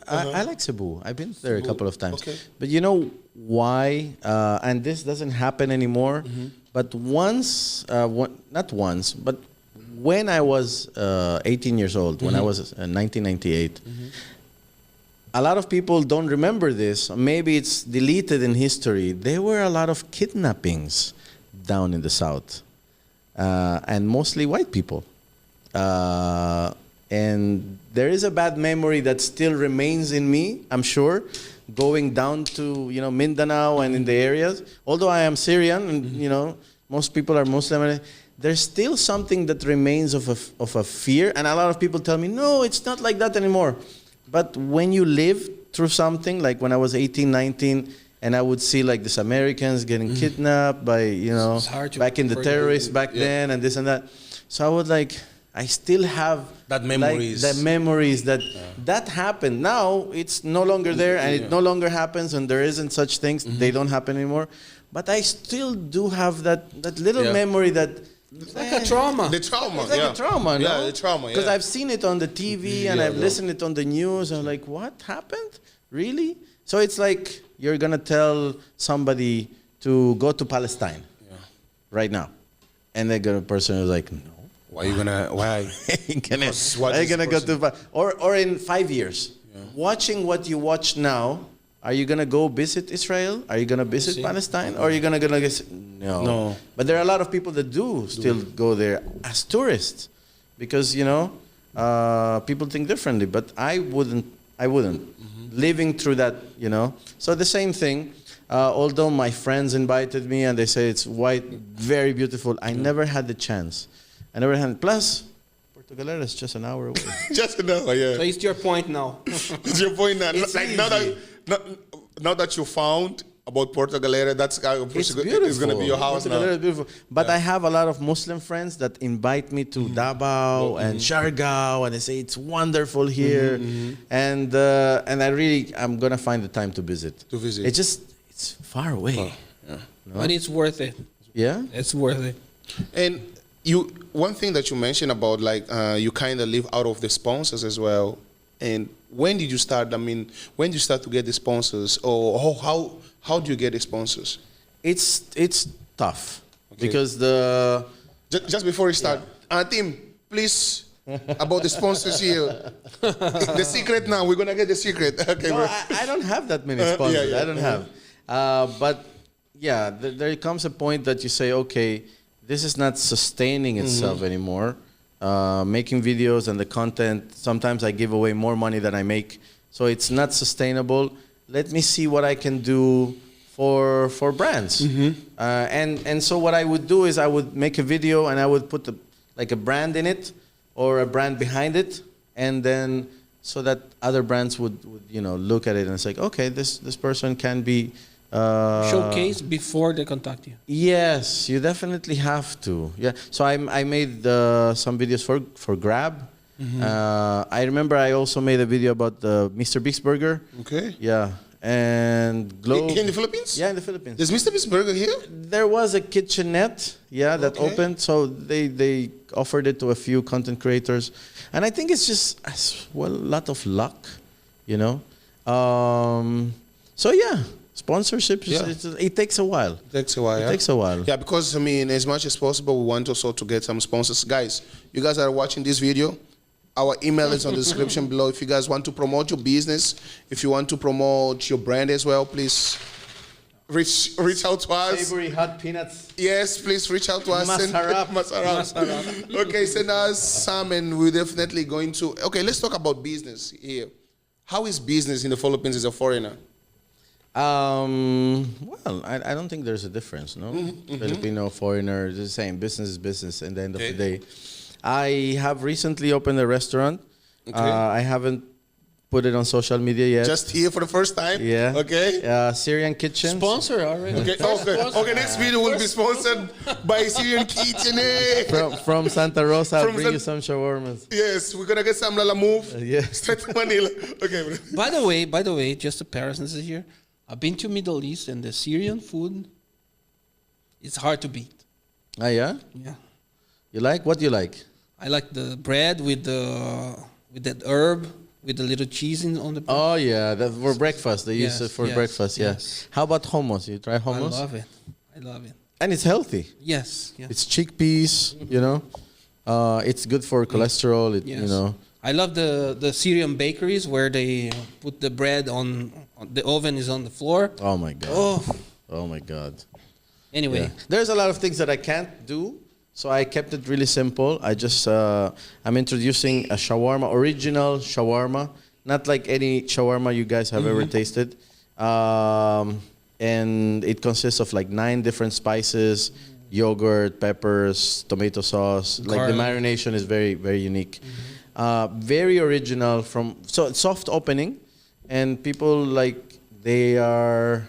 I like Cebu. I've been there a couple of times. Okay. But you know why? And this doesn't happen anymore. But not once, but when I was 18 years old, when I was 1998, a lot of people don't remember this. Maybe it's deleted in history. There were a lot of kidnappings down in the south, and mostly white people. And there is a bad memory that still remains in me, I'm sure, going down to Mindanao and in the areas. Although I am Syrian, and most people are Muslim, there's still something that remains of a fear. And a lot of people tell me, no, it's not like that anymore. But when you live through something, like when I was 18, 19, and I would see like these Americans getting kidnapped by, back in the terrorists back then and this and that. So I still have that memories. The memories that happened. Now it's no longer there, and it no longer happens, and there isn't such things. They don't happen anymore. But I still do have that little memory that. It's like a trauma. The trauma. It's like a trauma, no? Yeah, the trauma. Because I've seen it on the TV and I've listened it on the news. And I'm like, what happened? Really? So it's like you're gonna tell somebody to go to Palestine right now, and the person is like, no. Why are you gonna? Why? Why are you gonna go to? Or in 5 years, watching what you watch now. Are you gonna go visit Israel? Are you gonna visit Palestine? Or are you gonna no? But there are a lot of people that do still go there as tourists, because people think differently. But I wouldn't. Living through that, So the same thing. Although my friends invited me and they say it's white, very beautiful, I never had the chance. I never had. Plus, Puerto Galera is just an hour away. Just an hour, yeah. So it's your point now. It's your point now. It's like easy. now that you found about Porto Galera. That's It's beautiful. It's gonna be your house Porto Galera now. is beautiful. But I have a lot of Muslim friends that invite me to Davao and Siargao, and they say it's wonderful here, and I'm gonna find the time to visit. It's far away. Yeah. No? But it's worth it. Yeah. It's worth it. And one thing that you mentioned about like you kind of live out of the sponsors as well. And when did you start? I mean, when did you start to get the sponsors, or how do you get the sponsors? It's tough Okay. because Just before we start, Tim, please, about the sponsors here. The secret now. We're gonna get the secret. Okay, No, bro. I don't have that many sponsors. yeah. I don't have. But yeah, there comes a point that you say, okay, this is not sustaining itself anymore. Making videos and the content, sometimes I give away more money than I make. So it's not sustainable. Let me see what I can do for brands. And so what I would do is I would make a video and I would put like a brand in it or a brand behind it, and then so that other brands would look at it and say, okay, this person can be Showcase before they contact you. Yes, you definitely have to. Yeah. So I made some videos for Grab. I remember I also made a video about the Mr. Big's Burger. Okay. Yeah. And Globe. Here in the Philippines? Yeah, in the Philippines. There's Mr. Beast Burger here? There was a kitchenette, that Okay. opened. So they offered it to a few content creators. And I think it's just a lot of luck, So yeah, sponsorship, it takes a while. It takes a while. It takes a while. Yeah, because I mean, as much as possible, we want also to get some sponsors. Guys, you guys are watching this video. Our email is on the description below. If you guys want to promote your business, if you want to promote your brand as well, please reach out to us. Savory hot peanuts. Yes, please reach out to us. Masarap. Masarap. Okay, send us some, and we're definitely going to. Okay, let's talk about business here. How is business in the Philippines as a foreigner? Well, I don't think there's a difference, no? Filipino, foreigner, it's the same. Business is business at the end of the day. I have recently opened a restaurant. Okay. I haven't put it on social media yet. Just here for the first time? Yeah. Okay. Syrian Kitchen. Sponsor already. Okay, next video will be sponsored by Syrian Kitchen. From Santa Rosa, I'll From bring you some shawarmas. Yes, we're gonna get some Lala Move. Yeah. Straight to Manila. Okay, bro. By the way, just a parenthesis here. I've been to Middle East, and the Syrian food, it's hard to beat. Ah, yeah? Yeah. You like? What do you like? I like the bread with that herb with the little cheese on the bread. Oh, yeah. That for breakfast. They use it for breakfast, yeah. yes. How about hummus? You try hummus? I love it. And it's healthy. Yes. It's chickpeas, It's good for cholesterol, Yes. I love the Syrian bakeries where they put the bread on the oven is on the floor. Oh, my God. Oh, my God. Anyway, Yeah. There's a lot of things that I can't do, so I kept it really simple. I'm introducing a shawarma, original shawarma, not like any shawarma you guys have ever tasted. And it consists of like 9 different spices, yogurt, peppers, tomato sauce. Like the marination is very, very unique. Very original so it's soft opening, and people they're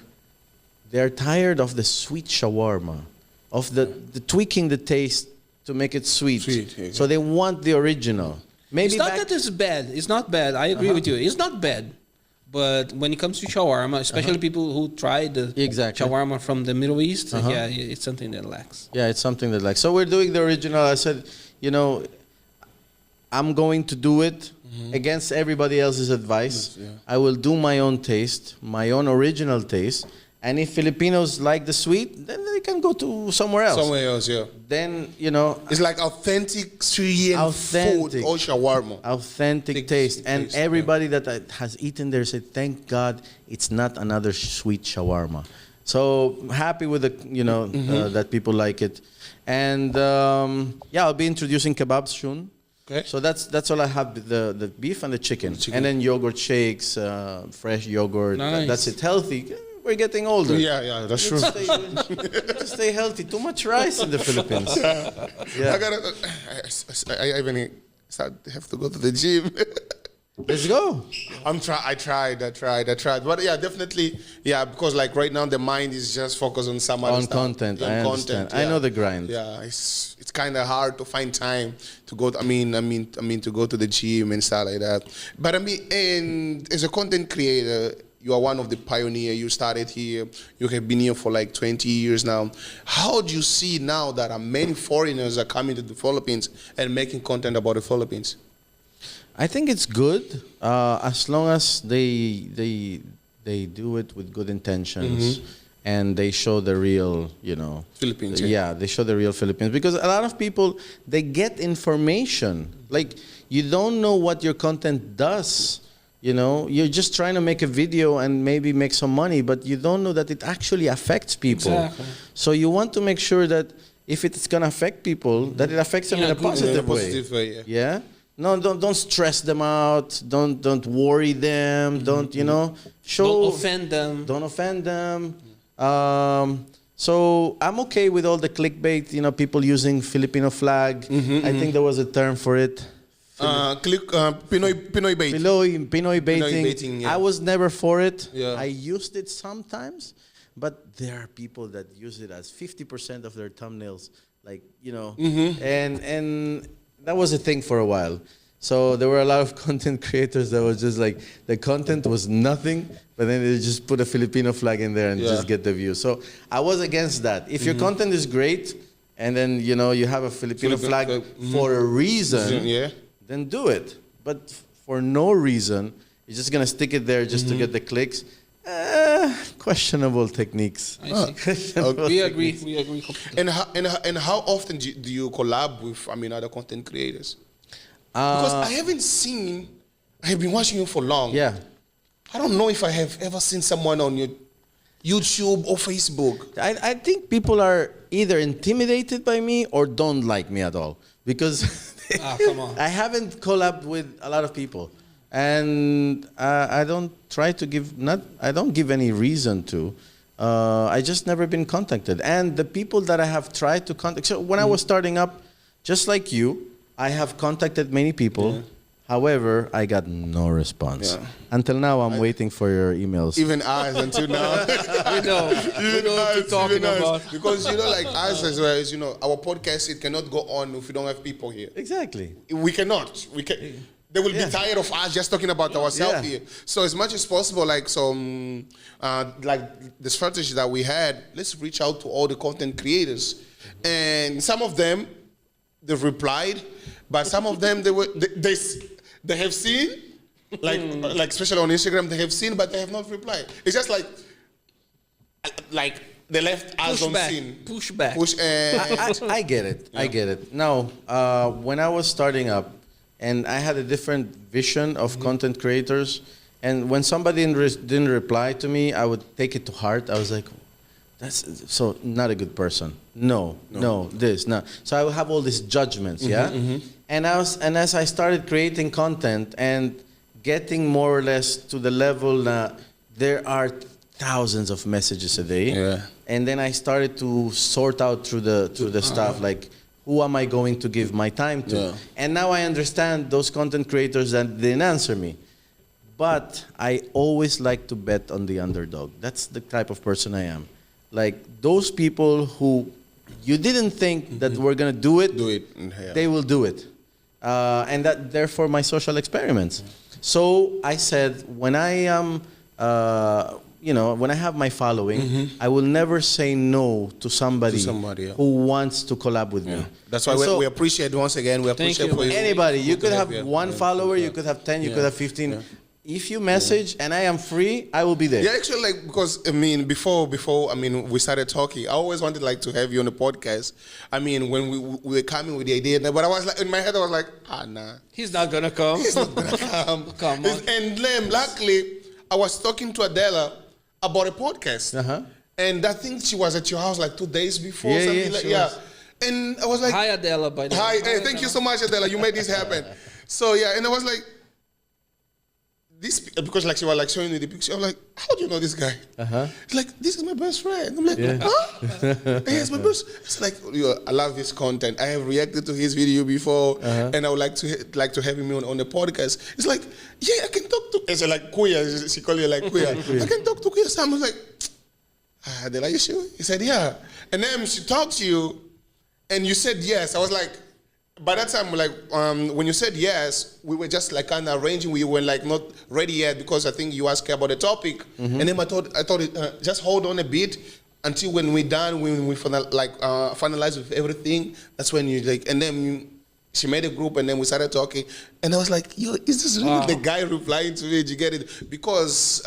tired of the sweet shawarma, of the tweaking the taste to make it sweet. Okay. So they want the original. Maybe it's not that it's bad. It's not bad. I agree with you. It's not bad. But when it comes to shawarma, especially people who try the shawarma from the Middle East, it's something that lacks. Yeah, it's something that lacks. So we're doing the original. I said, I'm going to do it against everybody else's advice. Yeah. I will do my own taste, my own original taste. And if Filipinos like the sweet, then they can go to somewhere else. Somewhere else, yeah. Then, It's like authentic Syrian food or shawarma. Authentic taste. And taste, everybody that has eaten there said, thank God it's not another sweet shawarma. So happy with that people like it. And I'll be introducing kebabs soon. Okay. So that's all I have, the beef and the chicken. And then yogurt shakes, fresh yogurt. Nice. That's it. Healthy. We're getting older. Yeah, that's true. Let's stay healthy. Too much rice in the Philippines. I even have to go to the gym. Let's go. I tried. But yeah, definitely, yeah, because like right now the mind is just focused on some other On stuff. content, On I understand. I know the grind. Yeah, it's kind of hard to find time to go. I mean, to go to the gym and stuff like that. But I mean, and as a content creator, you are one of the pioneers. You started here. You have been here for like 20 years now. How do you see now that many foreigners are coming to the Philippines and making content about the Philippines? I think it's good as long as they do it with good intentions and they show the real, Philippines. Yeah, they show the real Philippines, because a lot of people, they get information. Like, you don't know what your content does. You're just trying to make a video and maybe make some money, but you don't know that it actually affects people. Exactly. So you want to make sure that if it's going to affect people, that it affects them in a positive way. Yeah? No, don't stress them out. Don't worry them. Don't show. Don't offend them. Don't offend them. So I'm okay with all the clickbait. People using Filipino flag. I think there was a term for it. Pinoy bait. Pinoy baiting. Baiting, yeah. I was never for it. Yeah. I used it sometimes, but there are people that use it as 50% of their thumbnails. Like and that was a thing for a while. So there were a lot of content creators that was just like, the content was nothing, but then they just put a Filipino flag in there and just get the view. So I was against that. If your content is great, and then you have a Filipino flag for a reason, then do it. But for no reason, you're just gonna stick it there just to get the clicks. Questionable techniques. I see. We agree completely. And how often do you collab with other content creators? Because I have been watching you for long. Yeah. I don't know if I have ever seen someone on your YouTube or Facebook. I think people are either intimidated by me or don't like me at all, because Come on. I haven't collabed with a lot of people, and I don't give any reason to. I just never been contacted, and the people that I have tried to contact. So when I was starting up, just like you, I have contacted many people. Yeah. However, I got no response. Yeah. Until now, I'm waiting for your emails. Even us, until now. We know what you're talking about. Because, like us as well, as our podcast, it cannot go on if we don't have people here. Exactly. We cannot. They will be tired of us just talking about ourselves here. So as much as possible, like the strategy that we had, let's reach out to all the content creators. And some of them, they've replied, but some of them, they have seen, like especially on Instagram, they have seen, but they have not replied. It's just like they left us on scene. Push back. I get it. Yeah. I get it. Now, when I was starting up, and I had a different vision of content creators, and when somebody didn't reply to me, I would take it to heart. I was like, that's so not a good person. No, this, no. So I would have all these judgments, And as I started creating content and getting more or less to the level that there are thousands of messages a day, and then I started to sort out through the stuff, like, who am I going to give my time to? Yeah. And now I understand those content creators that didn't answer me. But I always like to bet on the underdog. That's the type of person I am. Like, those people who you didn't think that were going to do it, they will do it. And that, therefore, my social experiments. So I said, when I am, when I have my following, I will never say no to somebody who wants to collab with me. That's why we appreciate, once again, we appreciate you. Anybody. You could have one follower, you could have 10, you could have 15. If you message and I am free, I will be there. Yeah, actually, because before we started talking, I always wanted to have you on the podcast. When we were coming with the idea, but I was like, in my head, I was like, nah, he's not gonna come. He's not gonna come. Come on. And then, luckily, I was talking to Adela about a podcast, and I think she was at your house 2 days before. And I was like, hi Adela, by the way. Hi, thank you so much, Adela. You made this happen. So and I was like, this because like she was like showing me the picture. I'm like, how do you know this guy? It's like, this is my best friend. I'm like, huh? Yes, my best. It's like, I love his content. I have reacted to his video before, and I would like to have him on the podcast. It's like, yeah, I can talk to. It's like queer. She called it like queer. I can talk to queer. So I was like, are you sure? He said, yeah. And then she talked to you, and you said yes. I was like. By that time, like when you said yes, we were just like kind of arranging. We were like not ready yet because I think you asked about the topic, and then I thought just hold on a bit until when we're done, when we finalize with everything. That's when you like, and then she made a group, and then we started talking, and I was like, yo, is this really the guy replying to me? Did you get it? Because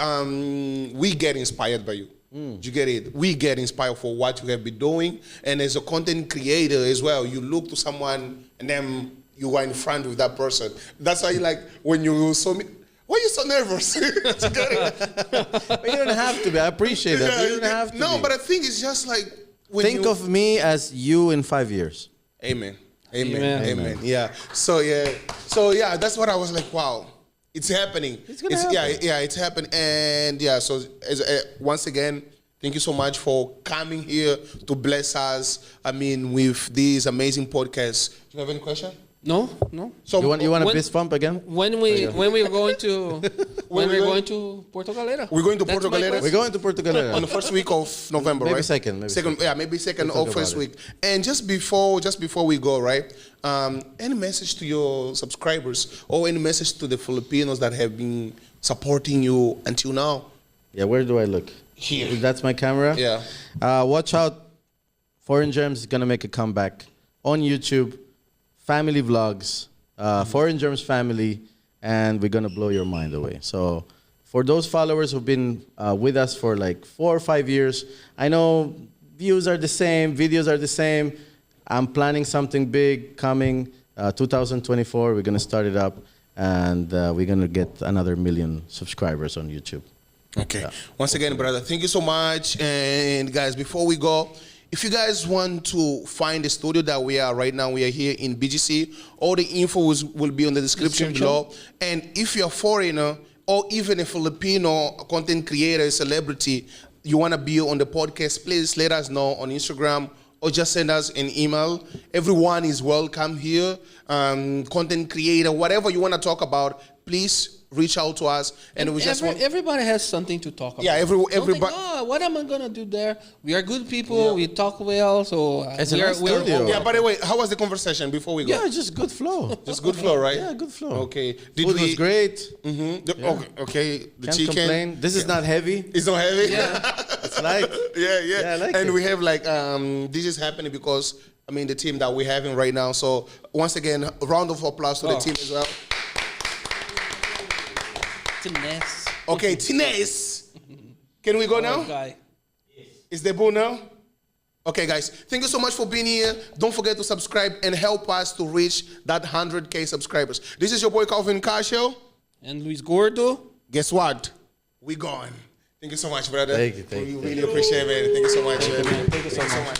we get inspired by you. You get it? We get inspired for what you have been doing. And as a content creator as well, you look to someone and then you are in front with that person. That's why, like, when you saw me, why are you so nervous? You get it? But you don't have to be. I appreciate that. You don't have to No, be. but I think it's just like... Think of me as you in 5 years. Amen. Amen. Yeah. So, yeah, that's what I was like, wow. It's happening. It's gonna happen. Yeah, it's happening. And yeah, so once again, thank you so much for coming here to bless us. I mean, with these amazing podcasts. Do you have any question? No. So You want a fist bump again? When we're going to Puerto Galera? We're going to That's Puerto my Galera? question. We're going to Puerto Galera. on the first week of November, Maybe right? second. Maybe second We'll or talk first about week. And just before we go, right? Any message to your subscribers or any message to the Filipinos that have been supporting you until now? Yeah, where do I look? Here. That's my camera? Yeah. Watch out. Foreign Germs is going to make a comeback on YouTube. Family vlogs. Foreign Germs family. And we're going to blow your mind away. So for those followers who've been with us for like 4 or 5 years, I know views are the same, videos are the same. I'm planning something big coming 2024. We're going to start it up, and we're going to get another 1 million subscribers on YouTube. Okay. Yeah. Once again, brother, thank you so much. And guys, before we go, if you guys want to find the studio that we are right now, we are here in BGC. All the info will be on the description below. And if you're a foreigner or even a Filipino content creator, celebrity, you want to be on the podcast, please let us know on Instagram or just send us an email. Everyone is welcome here. Content creator, whatever you want to talk about, please reach out to us. And we just want... Everybody has something to talk about. Yeah, everybody... Don't think, what am I going to do there? We are good people. Yeah. We talk well. So it's a nice studio. Yeah, by the way, how was the conversation before we go? Yeah, just good flow. Just good flow, right? Yeah, good flow. Okay. Food was great. Mm-hmm. Yeah. Okay. The Can't chicken. Complain. This is not heavy. It's not heavy? Yeah. It's light. Yeah, I like and it. we have like, this is happening because, I mean, the team that we're having right now. So once again, a round of applause to the team as well. Tines. Okay, Tines. Can we go now? Guy. Is the boo now? Okay, guys. Thank you so much for being here. Don't forget to subscribe and help us to reach that 100K subscribers. This is your boy Calvin Castiel. And Luis Gordo. Guess what? We gone. Thank you so much, brother. Thank you. We really appreciate it. Thank you so much. Thank you so much.